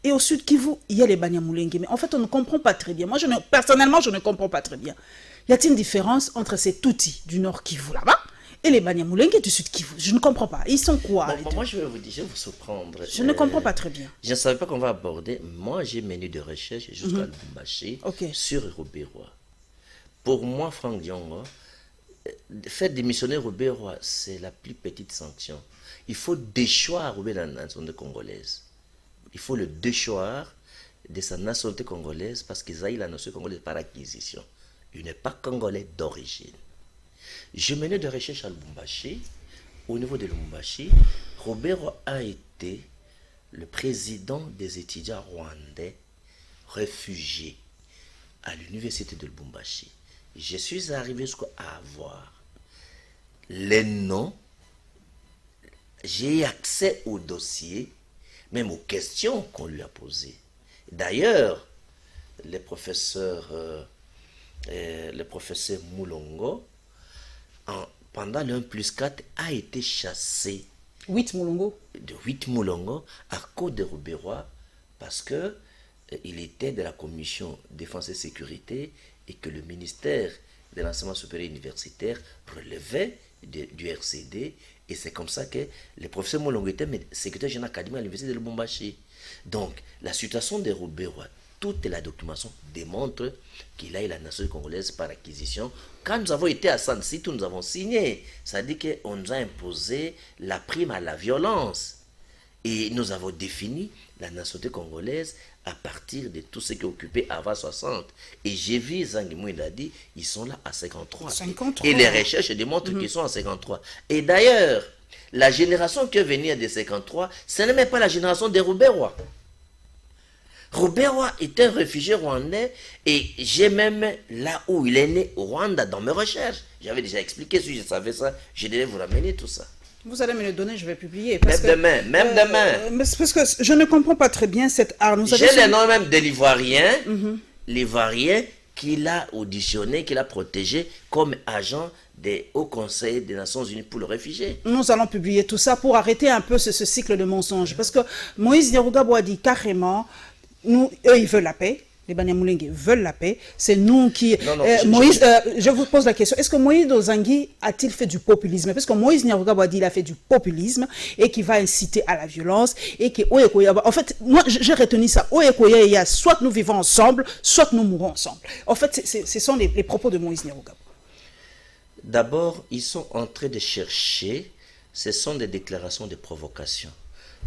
Et au sud Kivu, il y a les Banyamulenge. Mais en fait, on ne comprend pas très bien. Moi, personnellement, je ne comprends pas très bien. Y a-t-il une différence entre ces Tutsis du nord Kivu là-bas et les Banyamulenge du sud Kivu? Je ne comprends pas. Ils sont quoi? Moi, je vais vous dire, je vais vous surprendre. Je ne comprends pas très bien. Je ne savais pas qu'on va aborder. Moi, j'ai mené de recherche jusqu'à Lubumbashi sur Robert Roy. Pour moi, Franck Diongo, faire démissionner Robert Roy, c'est la plus petite sanction. Il faut déchoir Robert de la nationalité congolaise. Il faut le déchoir de sa nationalité congolaise parce qu'il a eu la nationalité congolaise par acquisition. Il n'est pas congolais d'origine. Je menais de recherches à Lubumbashi. Au niveau de Lubumbashi, Robert Roy a été le président des étudiants rwandais réfugiés à l'université de Lubumbashi. Je suis arrivé jusqu'à avoir les noms. J'ai eu accès au dossier, même aux questions qu'on lui a posées. D'ailleurs, le professeur Moulongo, pendant le 1+4, a été chassé. 8 Moulongo. De 8 Moulongo à cause de Robert Roy, parce que il était de la commission défense et sécurité et que le ministère de l'enseignement supérieur universitaire relevait du RCD. Et c'est comme ça que le professeur Moulongo était secrétaire général académique à l'université de Lubumbashi. Donc, la situation de Robert Roy, toute la documentation démontre qu'il a eu la nationalité congolaise par acquisition. Quand nous avons été à San Sitou, nous avons signé. Ça dit qu'on nous a imposé la prime à la violence. Et nous avons défini la nationalité congolaise à partir de tout ce qui est occupé avant 60. Et j'ai vu, Zangimou, il a dit, ils sont là à 53. Et les recherches démontrent qu'ils sont à 53. Et d'ailleurs, la génération qui est venue de 53, ce n'est même pas la génération de Robert Roy. Robert Roy était un réfugié rwandais et j'ai même, là où il est né, au Rwanda, dans mes recherches. J'avais déjà expliqué, si je savais ça, je devais vous ramener tout ça. Vous allez me le donner, je vais publier. Même demain. Parce que je ne comprends pas très bien cette arme. J'ai le nom même de l'Ivoirien, l'Ivoirien qu'il a auditionné, qu'il a protégé comme agent des Hauts Conseils des Nations Unies pour le réfugié. Nous allons publier tout ça pour arrêter un peu ce cycle de mensonges. Parce que Moïse Nyarugabo a dit carrément, eux, ils veulent la paix. Les Banyamulenge veulent la paix. C'est nous qui... Moïse, je vous pose la question. Est-ce que Moïse Dozangi a-t-il fait du populisme? Parce que Moïse Nyarugabo a dit qu'il a fait du populisme et qu'il va inciter à la violence. Et que, en fait, moi, j'ai retenu ça. Soit nous vivons ensemble, soit nous mourons ensemble. En fait, ce sont les propos de Moïse Nyarugabo. D'abord, ils sont en train de chercher, ce sont des déclarations de provocation.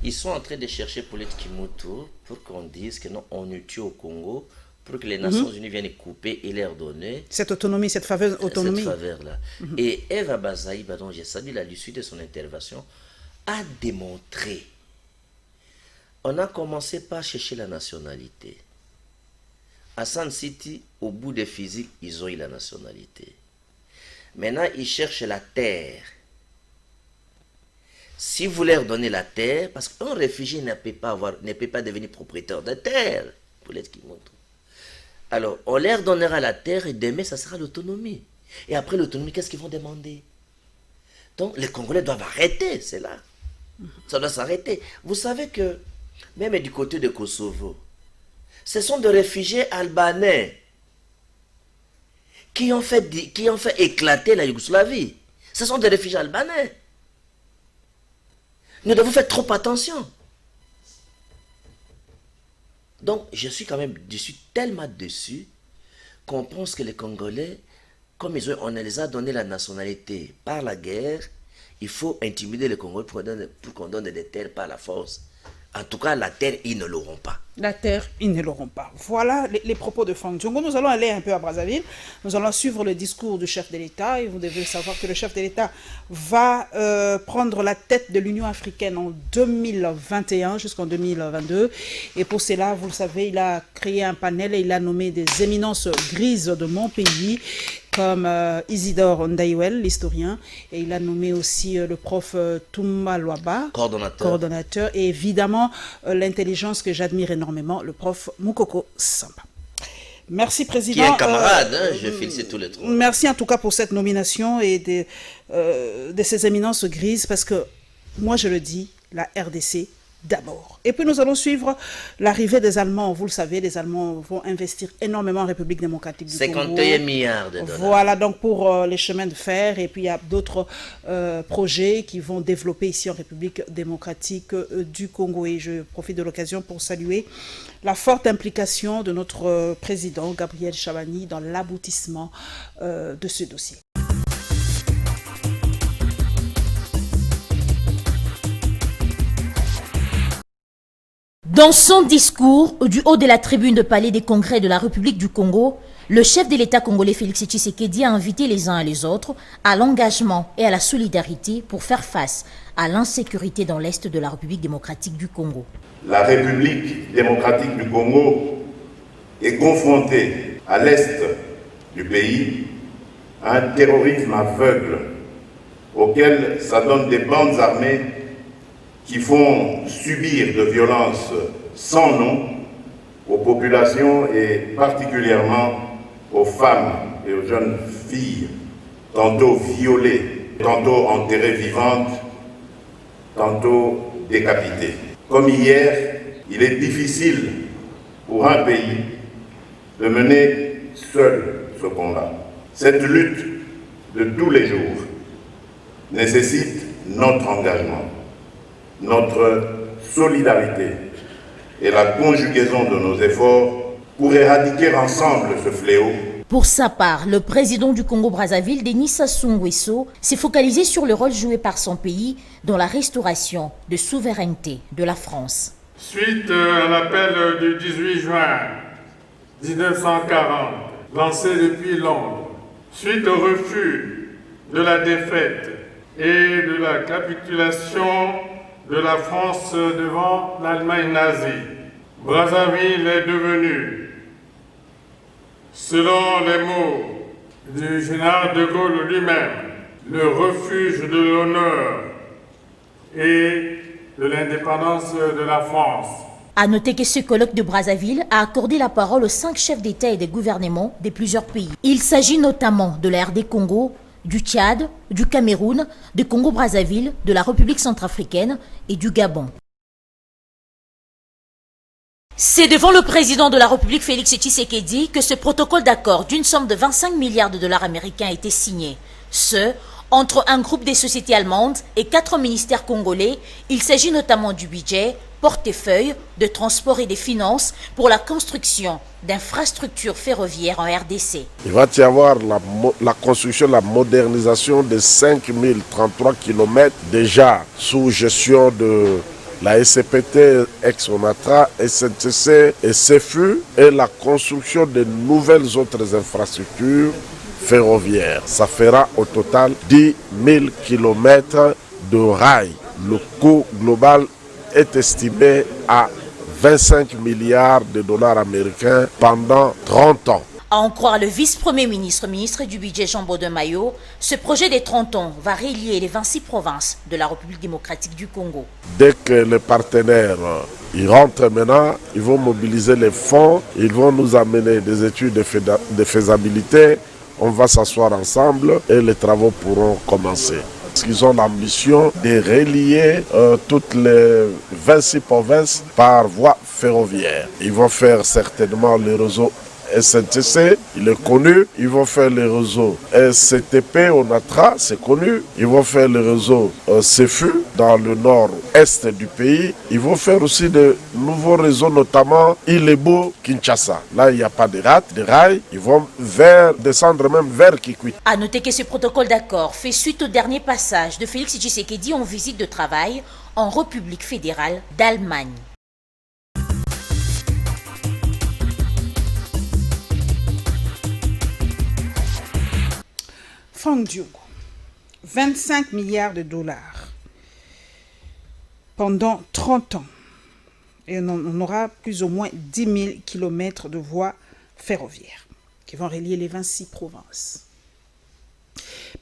Ils sont en train de chercher pour l'être Kimutu, pour qu'on dise que non, on nous tue au Congo, pour que les Nations Unies viennent couper et leur donner cette autonomie, cette fameuse autonomie. Cette faveur-là. Et Eva Bazaï, dont j'ai salué à l'issue de son intervention, a démontré. On a commencé par chercher la nationalité. À Sun City, au bout des physiques, ils ont eu la nationalité. Maintenant, ils cherchent la terre. Si vous leur donnez la terre, parce qu'un réfugié ne peut pas devenir propriétaire de terre, pour l'être qui montre. Alors, on leur donnera la terre et demain, ça sera l'autonomie. Et après l'autonomie, qu'est-ce qu'ils vont demander? Donc, les Congolais doivent arrêter, c'est là. Ça doit s'arrêter. Vous savez que, même du côté de Kosovo, ce sont des réfugiés albanais qui ont fait éclater la Yougoslavie. Ce sont des réfugiés albanais. Nous devons faire trop attention. Donc, je suis tellement déçu qu'on pense que les Congolais, comme on les a donné la nationalité par la guerre, il faut intimider les Congolais pour qu'on donne des terres par la force. En tout cas, la terre, ils ne l'auront pas. La terre, ils ne l'auront pas. Voilà les propos de Franck Diongo. Nous allons aller un peu à Brazzaville. Nous allons suivre le discours du chef de l'État. Et vous devez savoir que le chef de l'État va prendre la tête de l'Union africaine en 2021 jusqu'en 2022. Et pour cela, vous le savez, il a créé un panel et il a nommé des éminences grises de mon pays, comme Isidore Ndaiwel, l'historien, et il a nommé aussi le prof Toumba Luaba, coordonnateur, et évidemment l'intelligence que j'admire énormément, le prof Moukoko Samba. Merci, Président. Qui est un camarade, je félicite tous les trois. Merci en tout cas pour cette nomination et de ces éminences grises, parce que moi je le dis, la RDC d'abord. Et puis nous allons suivre l'arrivée des Allemands. Vous le savez, les Allemands vont investir énormément en République démocratique du Congo. 51 milliards de dollars. Voilà, donc pour les chemins de fer. Et puis il y a d'autres projets qui vont développer ici en République démocratique du Congo. Et je profite de l'occasion pour saluer la forte implication de notre président Gabriel Chabani dans l'aboutissement de ce dossier. Dans son discours du haut de la tribune de palais des congrès de la République du Congo, le chef de l'État congolais Félix Tshisekedi a invité les uns et les autres à l'engagement et à la solidarité pour faire face à l'insécurité dans l'est de la République démocratique du Congo. La République démocratique du Congo est confrontée à l'est du pays à un terrorisme aveugle auquel s'adonnent des bandes armées qui font subir de violences sans nom aux populations et particulièrement aux femmes et aux jeunes filles, tantôt violées, tantôt enterrées vivantes, tantôt décapitées. Comme hier, il est difficile pour un pays de mener seul ce combat. Cette lutte de tous les jours nécessite notre engagement, notre solidarité et la conjugaison de nos efforts pour éradiquer ensemble ce fléau. Pour sa part, le président du Congo-Brazzaville, Denis Sassou Nguesso, s'est focalisé sur le rôle joué par son pays dans la restauration de souveraineté de la France. Suite à l'appel du 18 juin 1940, lancé depuis Londres, suite au refus de la défaite et de la capitulation de la France devant l'Allemagne nazie, Brazzaville est devenue, selon les mots du général de Gaulle lui-même, le refuge de l'honneur et de l'indépendance de la France. À noter que ce colloque de Brazzaville a accordé la parole aux 5 chefs d'État et de gouvernement de plusieurs pays. Il s'agit notamment de la RD Congo, du Tchad, du Cameroun, du Congo-Brazzaville, de la République centrafricaine et du Gabon. C'est devant le président de la République Félix Tshisekedi que ce protocole d'accord d'une somme de 25 milliards de dollars américains a été signé. Ce, entre un groupe des sociétés allemandes et 4 ministères congolais. Il s'agit notamment du budget, portefeuille, de transport et des finances pour la construction d'infrastructures ferroviaires en RDC. Il va y avoir la construction, la modernisation de 5033 km déjà sous gestion de la SCPT, ex-Onatra, SNCC et CEFU, et la construction de nouvelles autres infrastructures ferroviaires. Ça fera au total 10 000 km de rails. Le coût global est estimé à 25 milliards de dollars américains pendant 30 ans. À en croire le vice-premier ministre, ministre du budget Jean Baudin-Maillot, ce projet des 30 ans va relier les 26 provinces de la République démocratique du Congo. Dès que les partenaires ils rentrent maintenant, ils vont mobiliser les fonds, ils vont nous amener des études de faisabilité, on va s'asseoir ensemble et les travaux pourront commencer. Parce qu'ils ont l'ambition de relier toutes les 26 provinces par voie ferroviaire. Ils vont faire certainement le réseau SNTC, il est connu. Ils vont faire le réseau SCTP au Natra, c'est connu. Ils vont faire le réseau CEFU dans le nord-est du pays. Ils vont faire aussi de nouveaux réseaux, notamment Ilebo, Kinshasa. Là, il n'y a pas de rails. Ils vont descendre même vers Kikwit. À noter que ce protocole d'accord fait suite au dernier passage de Félix Tshisekedi en visite de travail en République fédérale d'Allemagne. Franck Diogo, 25 milliards de dollars pendant 30 ans. Et on aura plus ou moins 10 000 kilomètres de voies ferroviaires qui vont relier les 26 provinces.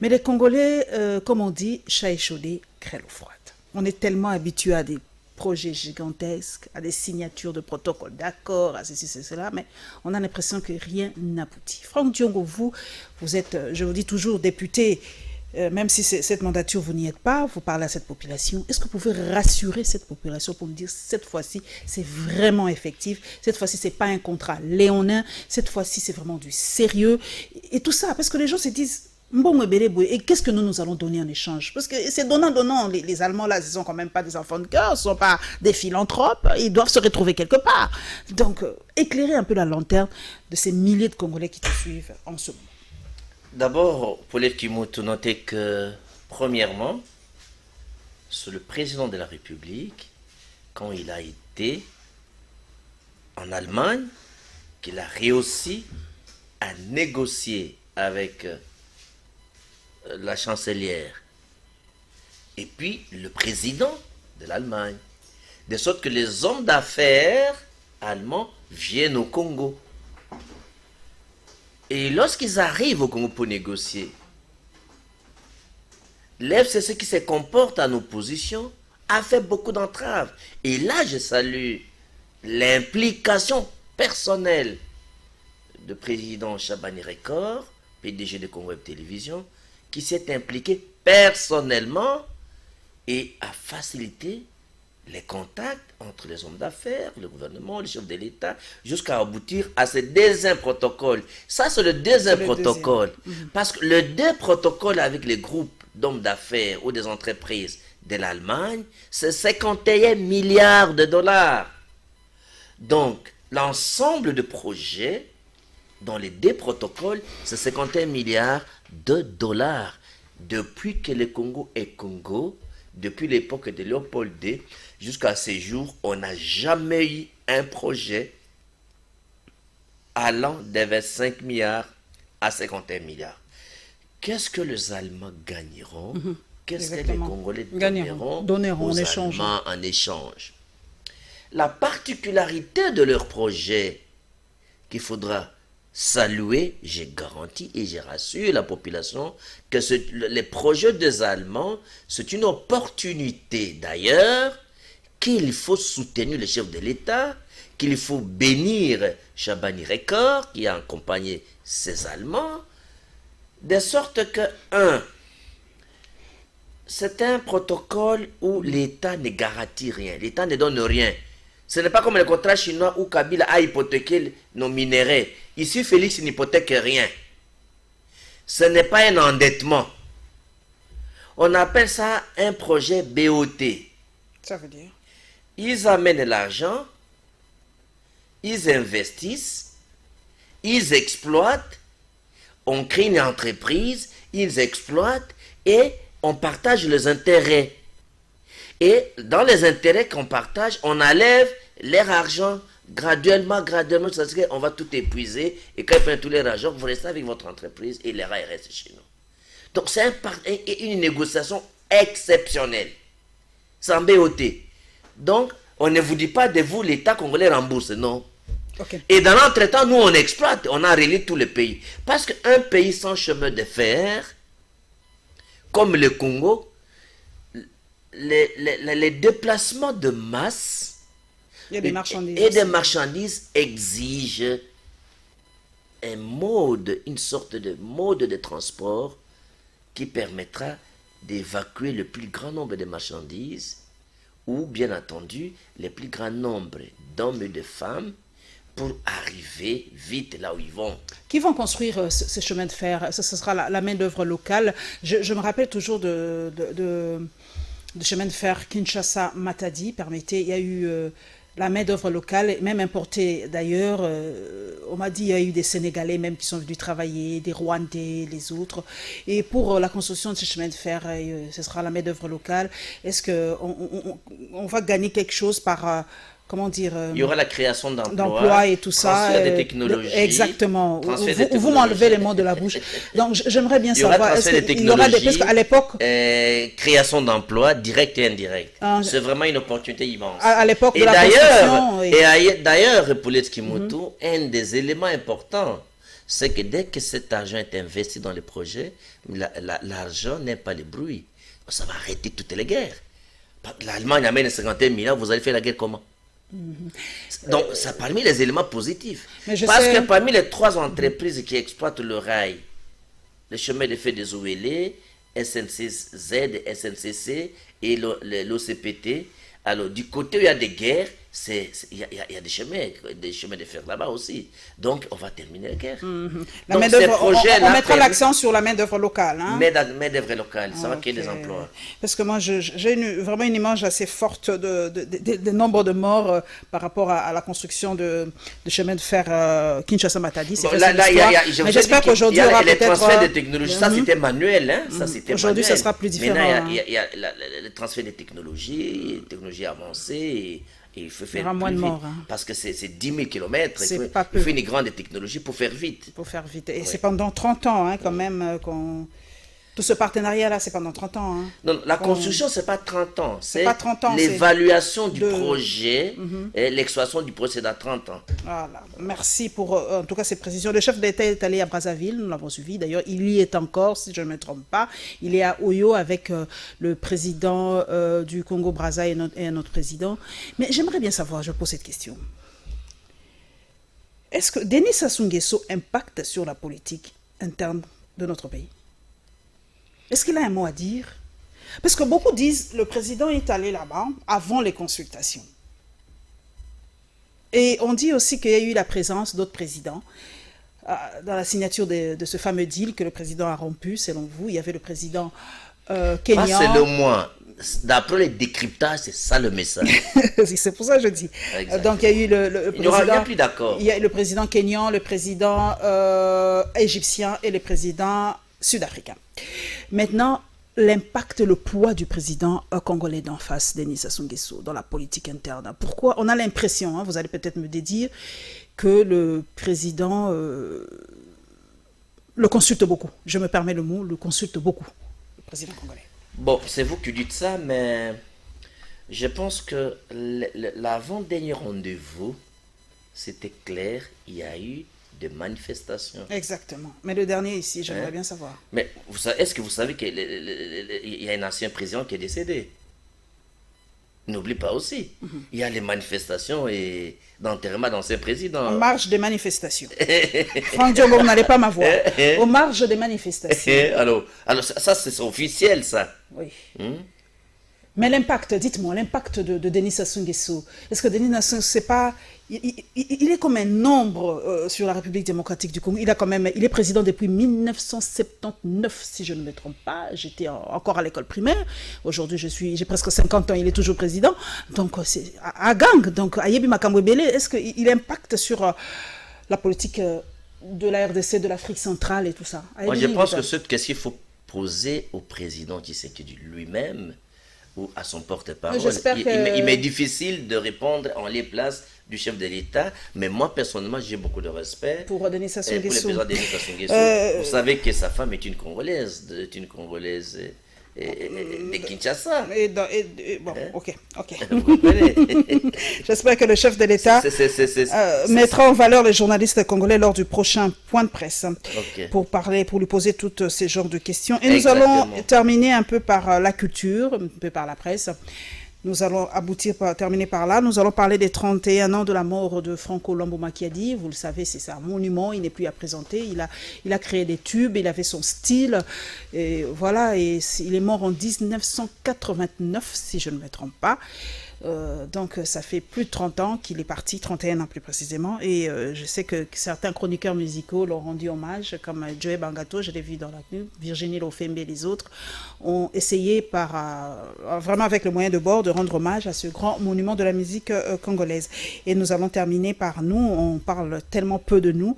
Mais les Congolais, comme on dit, chat échaudé, crêle froide. On est tellement habitués à des projets gigantesques, à des signatures de protocoles d'accord, à ceci, cela, mais on a l'impression que rien n'aboutit. Franck Diogo, vous êtes, je vous dis toujours, député, même si cette mandature, vous n'y êtes pas, vous parlez à cette population. Est-ce que vous pouvez rassurer cette population pour me dire, cette fois-ci, c'est vraiment effectif, cette fois-ci, c'est pas un contrat léonin, cette fois-ci, c'est vraiment du sérieux, et tout ça, parce que les gens se disent, et qu'est-ce que nous allons donner en échange? Parce que c'est donnant. Les Allemands, là, ils ne sont quand même pas des enfants de cœur, ils ne sont pas des philanthropes, ils doivent se retrouver quelque part. Donc, éclairer un peu la lanterne de ces milliers de Congolais qui te suivent en ce moment. D'abord, Paulette Kimoto, notez que, premièrement, c'est le président de la République, quand il a été en Allemagne, qu'il a réussi à négocier avec la chancelière et puis le président de l'Allemagne, de sorte que les hommes d'affaires allemands viennent au Congo. Et lorsqu'ils arrivent au Congo pour négocier, l'FCC qui se comporte en opposition a fait beaucoup d'entraves. Et là, je salue l'implication personnelle du président Chabani Record, PDG de Congo Web Télévision, qui s'est impliqué personnellement et a facilité les contacts entre les hommes d'affaires, le gouvernement, les chefs de l'État, jusqu'à aboutir à ce deuxième protocole. Ça, c'est le deuxième protocole. Parce que le deux protocoles avec les groupes d'hommes d'affaires ou des entreprises de l'Allemagne, c'est 51 milliards de dollars. Donc, l'ensemble de projets dans les deux protocoles, c'est 51 milliards de dollars. Depuis que le Congo est Congo, depuis l'époque de Léopold II, jusqu'à ces jours, on n'a jamais eu un projet allant de 25 milliards à 51 milliards. Qu'est-ce que les Allemands gagneront? Qu'est-ce que les Congolais donneront aux Allemands en échange? La particularité de leur projet qu'il faudra saluer, j'ai garanti et j'ai rassuré la population que les projets des Allemands, c'est une opportunité d'ailleurs qu'il faut soutenir le chef de l'État, qu'il faut bénir Chabani Record qui a accompagné ces Allemands, de sorte que, c'est un protocole où l'État ne garantit rien, l'État ne donne rien. Ce n'est pas comme le contrat chinois où Kabila a hypothéqué nos minéraux. Ici, Félix n'hypothèque rien. Ce n'est pas un endettement. On appelle ça un projet BOT. Ça veut dire? Ils amènent l'argent, ils investissent, ils exploitent, on crée une entreprise, ils exploitent et on partage les intérêts. Et dans les intérêts qu'on partage, on enlève leur argent graduellement, parce qu'on va tout épuiser. Et quand ils prennent tout leur argent, vous restez avec votre entreprise et les rails restent chez nous. Donc c'est une négociation exceptionnelle. C'est en BOT. Donc, on ne vous dit pas de vous, l'État congolais rembourse, non. Et dans l'entretemps, nous, on exploite, on a relié tous les pays. Parce qu'un pays sans chemin de fer, comme le Congo, les déplacements de masse et des marchandises exigent un mode, une sorte de mode de transport qui permettra d'évacuer le plus grand nombre de marchandises ou, bien entendu, le plus grand nombre d'hommes et de femmes pour arriver vite là où ils vont. Qui vont construire ce chemin de fer? Ce sera la main-d'œuvre locale. Je me rappelle toujours de chemin de fer Kinshasa-Matadi. Permettez, il y a eu la main-d'œuvre locale, même importée d'ailleurs. On m'a dit qu'il y a eu des Sénégalais même qui sont venus travailler, des Rwandais, les autres. Et pour la construction de ce chemin de fer, ce sera la main-d'œuvre locale. Est-ce qu'on va gagner quelque chose par... comment dire, il y aura la création d'emplois et tout ça. Transfert de technologies. Exactement. Vous m'enlevez les mots de la bouche. Donc j'aimerais bien savoir, est-ce qu'il y aura des... Parce qu'à l'époque... création d'emplois, direct et indirect. C'est vraiment une opportunité immense. À l'époque de la construction... Et d'ailleurs, Paulette Kimoto, un des éléments importants, c'est que dès que cet argent est investi dans les projets, l'argent n'aime pas le bruit. Ça va arrêter toutes les guerres. L'Allemagne amène 51 milliards, vous allez faire la guerre comment? Donc, c'est parmi les éléments positifs. Parce que parmi les 3 entreprises qui exploitent le rail, le chemin de fer des OLE, SNCZ, SNCC et l'OCPT, alors du côté où il y a des guerres, il y a des chemins de fer là-bas aussi. Donc, on va terminer la guerre. Donc, on mettra l'accent sur la main-d'œuvre locale. Main-d'œuvre locale, ça va créer des emplois. Parce que moi, j'ai vraiment une image assez forte de nombre de morts par rapport à la construction de chemin de fer Kinshasa-Matadi. Mais j'espère qu'aujourd'hui, il y aura peut-être... Les transferts de technologies, ça c'était manuel. Aujourd'hui, ça sera plus différent. Maintenant, il y a le transfert de technologies avancées... Et il faut faire moins de morts. Parce que c'est 10 000 km. Il faut une grande technologie pour faire vite. Et c'est pendant 30 ans quand même qu'on... Tout ce partenariat-là, c'est pendant 30 ans. Non, la construction, ce n'est pas 30 ans. C'est l'évaluation du projet et l'exploitation du projet dans 30 ans. Voilà. Merci pour, en tout cas, ces précisions. Le chef d'État est allé à Brazzaville, nous l'avons suivi. D'ailleurs, il y est encore, si je ne me trompe pas. Il est à Oyo avec le président du Congo-Brazza et un autre président. Mais j'aimerais bien savoir, je pose cette question. Est-ce que Denis Sassou Nguesso impacte sur la politique interne de notre pays? Est-ce qu'il a un mot à dire? Parce que beaucoup disent le président est allé là-bas avant les consultations. Et on dit aussi qu'il y a eu la présence d'autres présidents. Dans la signature de ce fameux deal que le président a rompu, selon vous, il y avait le président kenyan. Pas selon moi. D'après les décryptages, c'est ça le message. C'est pour ça que je dis. Donc il y a eu le président... Il n'y a plus d'accord. Il y a le président kenyan, le président égyptien et le président sud-africain. Maintenant, l'impact, le poids du président congolais d'en face, Denis Sassou Nguesso, dans la politique interne. Pourquoi? On a l'impression, vous allez peut-être me dire, que le président le consulte beaucoup. Je me permets le mot, le consulte beaucoup, le président congolais. Bon, c'est vous qui dites ça, mais je pense que l'avant-dernier rendez-vous, c'était clair, il y a eu de manifestations. Exactement. Mais le dernier ici, j'aimerais bien savoir. Mais est-ce que vous savez qu'il y a un ancien président qui est décédé? N'oublie pas aussi. Il y a les manifestations et d'enterrement d'anciens présidents. En marge des manifestations. Franck Diogo, vous n'allez pas m'avoir. Au marge des manifestations. Alors ça c'est officiel, ça. Oui. Mais l'impact, dites-moi, l'impact de Denis Sassou Nguesso, est-ce que Denis Sassou Nguesso, c'est pas... Il est comme un ombre sur la République démocratique du Congo. Il est président depuis 1979, si je ne me trompe pas. J'étais encore à l'école primaire. Aujourd'hui, j'ai presque 50 ans, il est toujours président. Donc, c'est à gang. Donc, Ayebi Makamwebele, est-ce qu'il impacte sur la politique de la RDC, de l'Afrique centrale et tout ça? Moi, je pense que cette question, il faut poser au président Tshisekedi lui-même ou à son porte-parole. Il m'est difficile de répondre en les places du chef de l'État, mais moi personnellement j'ai beaucoup de respect pour Denis Sassou Nguesso. Vous savez que sa femme est une Congolaise de Kinshasa. Bon, ok. J'espère que le chef de l'État mettra en valeur les journalistes congolais lors du prochain point de presse pour lui poser tous ces genres de questions. Et nous allons terminer un peu par la culture, un peu par la presse. Nous allons terminer par là. Nous allons parler des 31 ans de la mort de Franco Luambo Makiadi. Vous le savez, c'est un monument. Il n'est plus à présenter. Il a créé des tubes. Il avait son style. Et voilà. Et il est mort en 1989, si je ne me trompe pas. Donc ça fait plus de 30 ans qu'il est parti, 31 ans plus précisément, et je sais que certains chroniqueurs musicaux l'ont rendu hommage, comme Joey Bangato, je l'ai vu dans la pub, Virginie Lofembe et les autres ont essayé vraiment avec le moyen de bord de rendre hommage à ce grand monument de la musique congolaise. Et nous allons terminer par on parle tellement peu de nous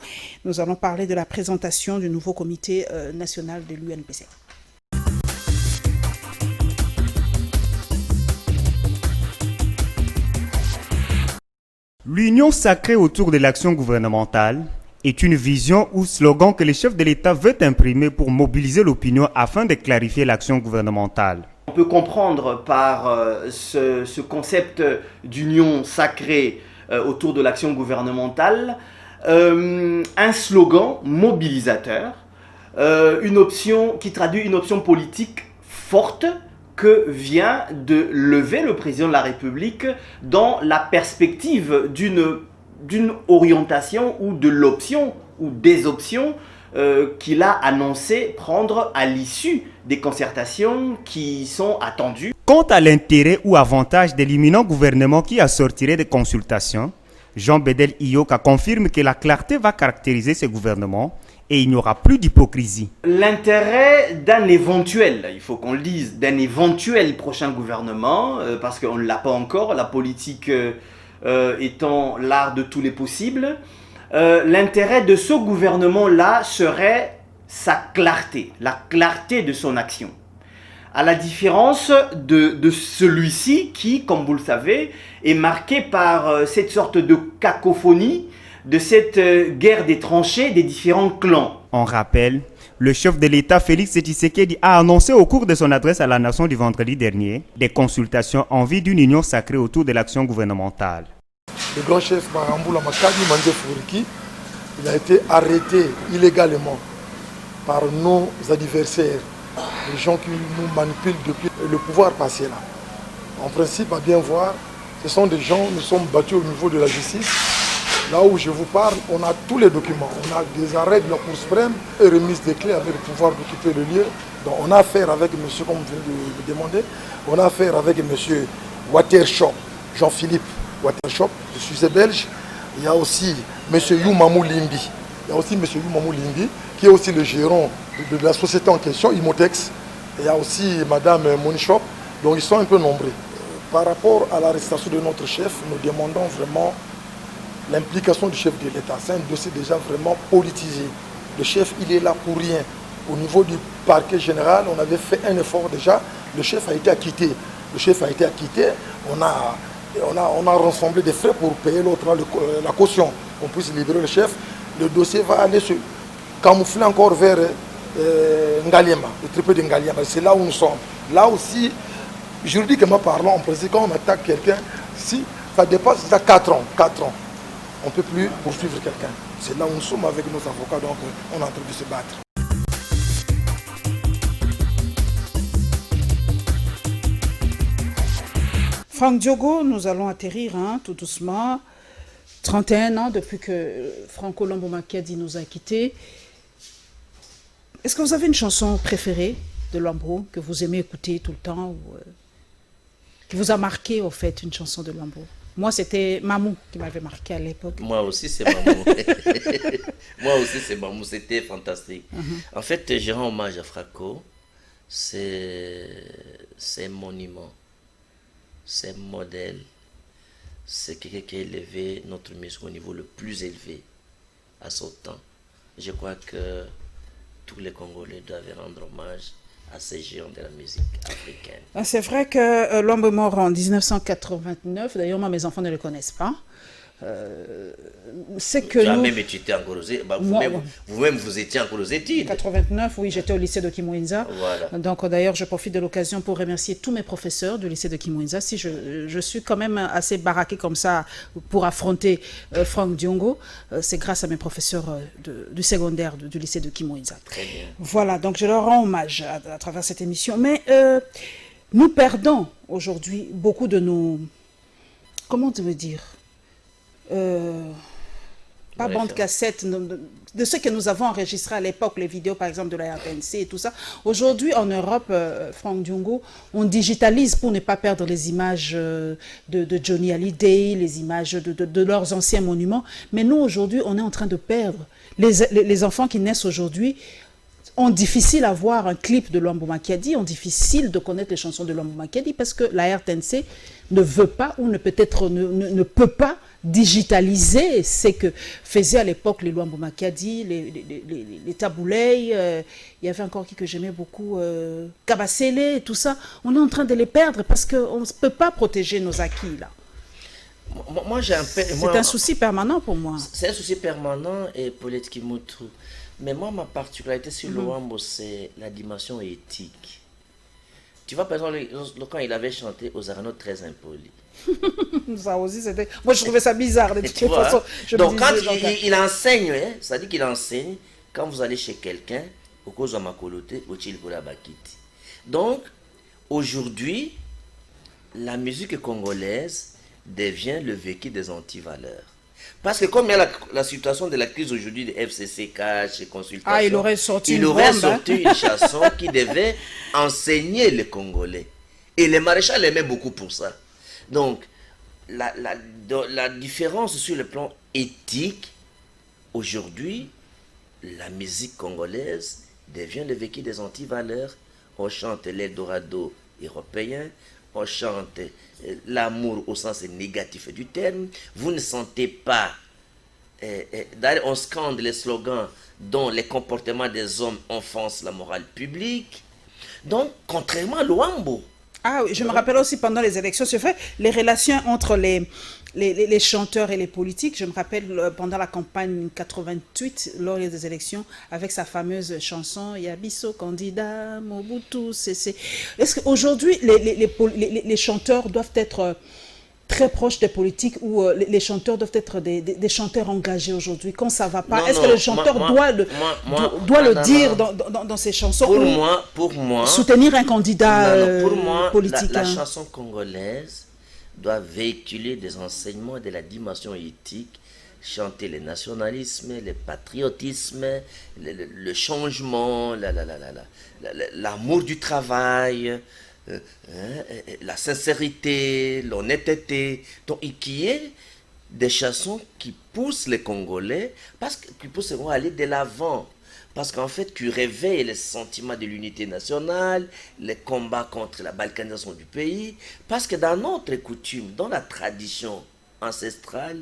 allons parler de la présentation du nouveau comité national de l'UNPC. L'union sacrée autour de l'action gouvernementale est une vision ou slogan que le chef de l'État veut imprimer pour mobiliser l'opinion afin de clarifier l'action gouvernementale. On peut comprendre par ce concept d'union sacrée autour de l'action gouvernementale un slogan mobilisateur, une option qui traduit une option politique forte que vient de lever le président de la République dans la perspective d'une orientation ou de l'option ou des options qu'il a annoncé prendre à l'issue des concertations qui sont attendues. Quant à l'intérêt ou avantage de l'imminent gouvernement qui assortirait des consultations, Jean Bedel Iyoka confirme que la clarté va caractériser ce gouvernement et il n'y aura plus d'hypocrisie. L'intérêt d'un éventuel, il faut qu'on le dise, d'un éventuel prochain gouvernement, parce qu'on ne l'a pas encore, la politique étant l'art de tous les possibles, l'intérêt de ce gouvernement-là serait sa clarté, la clarté de son action. À la différence de celui-ci qui, comme vous le savez, est marqué par cette sorte de cacophonie, de cette guerre des tranchées des différents clans. On rappelle, le chef de l'État Félix Tshisekedi a annoncé au cours de son adresse à la nation du vendredi dernier des consultations en vue d'une union sacrée autour de l'action gouvernementale. Le grand chef Maramboula Makadi Mandé Fouriki, il a été arrêté illégalement par nos adversaires, les gens qui nous manipulent depuis le pouvoir passé là. En principe, à bien voir, ce sont des gens, nous sommes battus au niveau de la justice. Là où je vous parle, on a tous les documents. On a des arrêts de la Cour suprême et remise des clés avec le pouvoir d'occuper le lieu. Donc on a affaire avec monsieur, comme vous venez de le demander, on a affaire avec monsieur Watershop, Jean-Philippe Watershop, je suis belge. Il y a aussi monsieur Youmamou Limbi. Il y a aussi monsieur Youmamou Limbi, qui est aussi le gérant de la société en question, Imotex. Il y a aussi madame Monishop. Donc ils sont un peu nombreux. Par rapport à l'arrestation de notre chef, nous demandons vraiment l'implication du chef de l'État. C'est un dossier déjà vraiment politisé. Le chef, il est là pour rien. Au niveau du parquet général, on avait fait un effort déjà. Le chef a été acquitté. Le chef a été acquitté. On a rassemblé des frais pour payer l'autre, la caution. On puisse libérer le chef. Le dossier va aller se camoufler encore vers Ngaliema, le tripé de Ngaliema. C'est là où nous sommes. Là aussi, juridiquement parlant, on précise quand on attaque quelqu'un, si ça dépasse déjà 4 ans, on ne peut plus poursuivre quelqu'un. C'est là où nous sommes avec nos avocats, donc on est en train de se battre. Franck Diogo, nous allons atterrir tout doucement. 31 ans depuis que Franco Luambo Makiadi nous a quittés. Est-ce que vous avez une chanson préférée de Luambo que vous aimez écouter tout le temps ou qui vous a marqué au fait, une chanson de Luambo? Moi, c'était Mamou qui m'avait marqué à l'époque. Moi aussi, c'est Mamou. Moi aussi, c'est Mamou. C'était fantastique. En fait, je rends hommage à Franco. C'est un monument. C'est un modèle. C'est quelqu'un qui a élevé notre musique au niveau le plus élevé à son temps. Je crois que tous les Congolais doivent rendre hommage à ces géants de la musique africaine. C'est vrai que Luambo est mort en 1989. D'ailleurs, moi, mes enfants ne le connaissent pas. c'est que jamais, nous... mais tu étais encore aux études. Vous-même, vous étiez encore aux études. En 89, oui, j'étais au lycée de Kimwenza. Voilà. Donc d'ailleurs, je profite de l'occasion pour remercier tous mes professeurs du lycée de Kimwenza. Si je suis quand même assez baraqué comme ça pour affronter Franck Diongo, c'est grâce à mes professeurs du secondaire du lycée de Kimwenza. Très bien. Voilà, donc je leur rends hommage à travers cette émission. Mais nous perdons aujourd'hui beaucoup de nos... Comment te veux dire pas bande cassette, de ce que nous avons enregistré à l'époque, les vidéos par exemple de la RTNC et tout ça. Aujourd'hui en Europe, Franck Diongo, on digitalise pour ne pas perdre les images de Johnny Hallyday, les images de leurs anciens monuments. Mais nous aujourd'hui, on est en train de perdre. Les enfants qui naissent aujourd'hui ont difficile à voir un clip de Luambo Makiadi, ont difficile de connaître les chansons de Luambo Makiadi parce que la RTNC ne veut pas ou ne peut pas digitaliser ce que faisaient à l'époque les Luambo Makiadi, les Taboulay, il y avait encore qui que j'aimais beaucoup, Kabasele, tout ça. On est en train de les perdre parce qu'on ne peut pas protéger nos acquis là. C'est un souci permanent pour moi. C'est un souci permanent et Paulette Kimoutrou. Mais moi, ma particularité sur Luambo, c'est la dimension éthique. Tu vois, par exemple, quand il avait chanté aux Arnaud très impoli. Ça aussi, c'était... Moi, je trouvais ça bizarre, de toute façon. Donc, quand il enseigne, hein, ça dit qu'il enseigne, quand vous allez chez quelqu'un, au cause de ma coloté, au Chil Bakiti. Donc, aujourd'hui, la musique congolaise devient le vécu des antivaleurs. Parce que comme il y a la situation de la crise aujourd'hui de FCCK, chez Consultation, il aurait sorti une chanson qui devait enseigner les Congolais. Et les maréchals l'aimaient beaucoup pour ça. Donc, la différence sur le plan éthique, aujourd'hui, la musique congolaise devient le vécu des antivaleurs. On chante l'Eldorado européen, on chante l'amour au sens négatif du terme. Vous ne sentez pas, d'ailleurs on scande les slogans dont les comportements des hommes offensent la morale publique. Donc, contrairement à Luambo. Ah oui, je me rappelle aussi pendant les élections, c'est vrai, les relations entre les chanteurs et les politiques. Je me rappelle pendant la campagne 88, lors des élections, avec sa fameuse chanson « Yabiso candidat, Mobutu, c'est... » Est-ce qu'aujourd'hui, les chanteurs doivent être très proches des politiques ou les chanteurs doivent être des chanteurs engagés aujourd'hui quand ça ne va pas? Est-ce que le chanteur doit le dire dans ses chansons pour moi, soutenir un candidat politique? La chanson congolaise doit véhiculer des enseignements de la dimension éthique, chanter le nationalisme, le patriotisme, le changement, l'amour du travail, la sincérité, l'honnêteté, donc qui est des chansons qui poussent les Congolais, qui poussent les Congolais à aller de l'avant. Parce qu'en fait, qui réveille les sentiments de l'unité nationale, les combats contre la balkanisation du pays. Parce que dans notre coutume, dans la tradition ancestrale,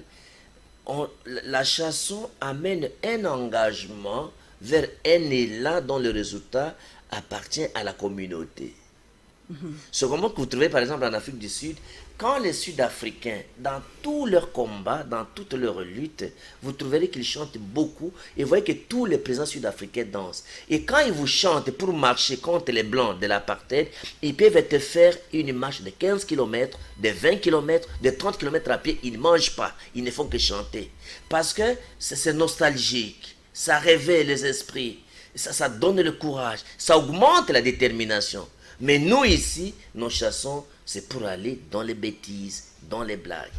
la chanson amène un engagement vers un élan dont le résultat appartient à la communauté. C'est comment que vous trouvez par exemple en Afrique du Sud, quand les Sud-Africains, dans tous leurs combats, dans toutes leurs luttes, vous trouverez qu'ils chantent beaucoup et vous voyez que tous les présidents sud-africains dansent. Et quand ils vous chantent pour marcher contre les Blancs de l'apartheid, ils peuvent te faire une marche de 15 km, de 20 km, de 30 km à pied. Ils ne mangent pas, ils ne font que chanter. Parce que c'est nostalgique, ça réveille les esprits, ça donne le courage, ça augmente la détermination. Mais nous ici, nos chansons, c'est pour aller dans les bêtises, dans les blagues.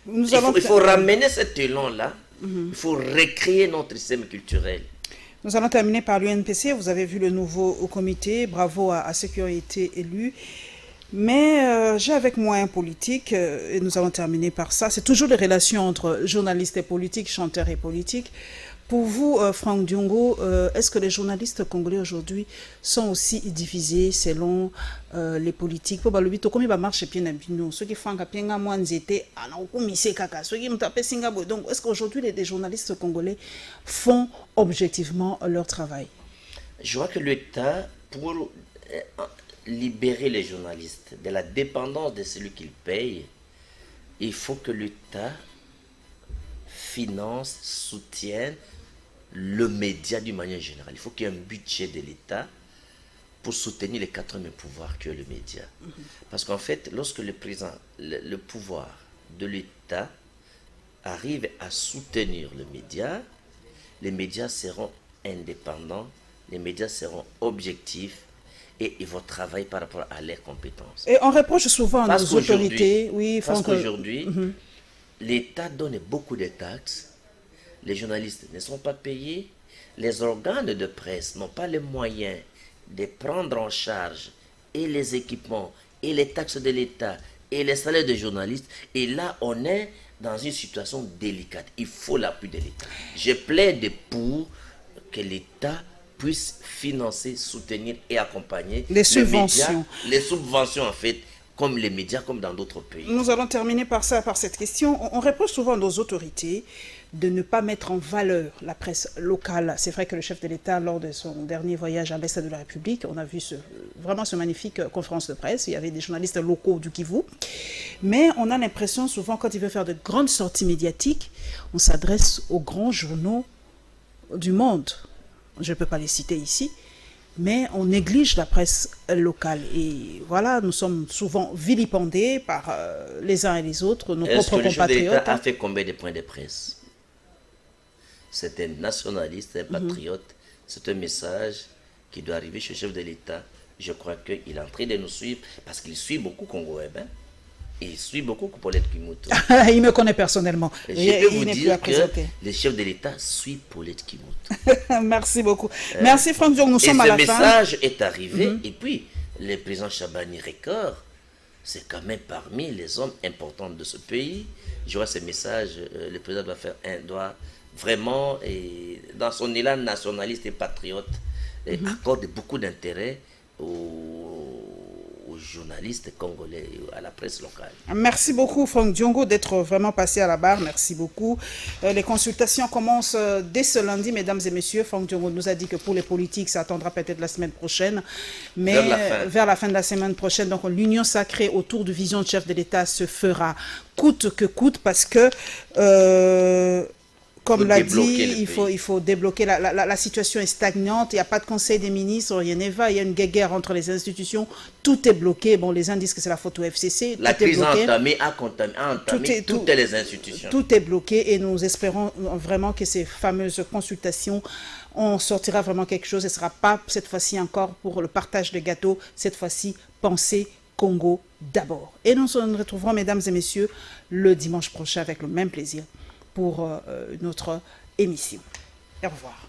Il faut ramener cet élan-là, il faut recréer notre système culturel. Nous allons terminer par l'UNPC. Vous avez vu le nouveau comité, bravo à ceux qui ont été élus. Mais j'ai avec moi un politique, et nous allons terminer par ça. C'est toujours les relations entre journalistes et politiques, chanteurs et politiques. Pour vous, Franck Diongo, est-ce que les journalistes congolais aujourd'hui sont aussi divisés selon les politiques? Pour le bito, comme il va marcher bien à ceux qui font qu'à moins d'été, ceux qui me tapent Singapour. Donc, est-ce qu'aujourd'hui les journalistes congolais font objectivement leur travail? Je vois que l'État, pour libérer les journalistes de la dépendance de celui qu'ils payent, il faut que l'État financent, soutiennent le média d'une manière générale. Il faut qu'il y ait un budget de l'État pour soutenir les 4 pouvoirs que le média. Parce qu'en fait, lorsque le pouvoir de l'État arrive à soutenir les médias seront indépendants, les médias seront objectifs et ils vont travailler par rapport à leurs compétences. Et on reproche souvent à nos autorités, parce qu'aujourd'hui, l'État donne beaucoup de taxes, les journalistes ne sont pas payés, les organes de presse n'ont pas les moyens de prendre en charge et les équipements et les taxes de l'État et les salaires des journalistes. Et là, on est dans une situation délicate. Il faut l'appui de l'État. Je plaide pour que l'État puisse financer, soutenir et accompagner les subventions. Les subventions, en fait, comme les médias, comme dans d'autres pays. Nous allons terminer par cette question. On reproche souvent à nos autorités de ne pas mettre en valeur la presse locale. C'est vrai que le chef de l'État, lors de son dernier voyage à l'Est de la République, on a vu vraiment ce magnifique conférence de presse. Il y avait des journalistes locaux du Kivu. Mais on a l'impression souvent, quand il veut faire de grandes sorties médiatiques, on s'adresse aux grands journaux du monde. Je ne peux pas les citer ici. Mais on néglige la presse locale. Et voilà, nous sommes souvent vilipendés par les uns et les autres, nos propres compatriotes. Est-ce que le chef de l'État a fait combien de points de presse? C'est un nationaliste, un patriote. C'est un message qui doit arriver chez le chef de l'État. Je crois qu'il est en train de nous suivre parce qu'il suit beaucoup Congolais. Il suit beaucoup Paulette Kimutu. Il me connaît personnellement. Je peux vous dire que le chef de l'État suit Paulette Kimutu. Merci beaucoup. Merci Franck Diong, nous sommes à la fin. Et ce message est arrivé. Et puis, le président Chabani Record, c'est quand même parmi les hommes importants de ce pays. Je vois ce message, le président doit vraiment, dans son élan nationaliste et patriote, accorde beaucoup d'intérêt aux journalistes congolais, à la presse locale. Merci beaucoup Franck Diongo d'être vraiment passé à la barre. Merci beaucoup. Les consultations commencent dès ce lundi, mesdames et messieurs. Franck Diongo nous a dit que pour les politiques, ça attendra peut-être la semaine prochaine. Mais vers la fin de la semaine prochaine, donc l'union sacrée autour de vision de chef de l'État se fera coûte que coûte parce que... comme l'a dit, il faut débloquer. La situation est stagnante, il n'y a pas de conseil des ministres, rien ne va, il y a une guerre entre les institutions, tout est bloqué. Bon, les uns disent que c'est la faute au FCC. La crise a entamé toutes les institutions. Tout est bloqué et nous espérons vraiment que ces fameuses consultations, on sortira vraiment quelque chose. Ce ne sera pas cette fois-ci encore pour le partage de gâteaux, cette fois-ci, pensez Congo d'abord. Et nous nous retrouverons, mesdames et messieurs, le dimanche prochain avec le même plaisir pour notre émission. Au revoir.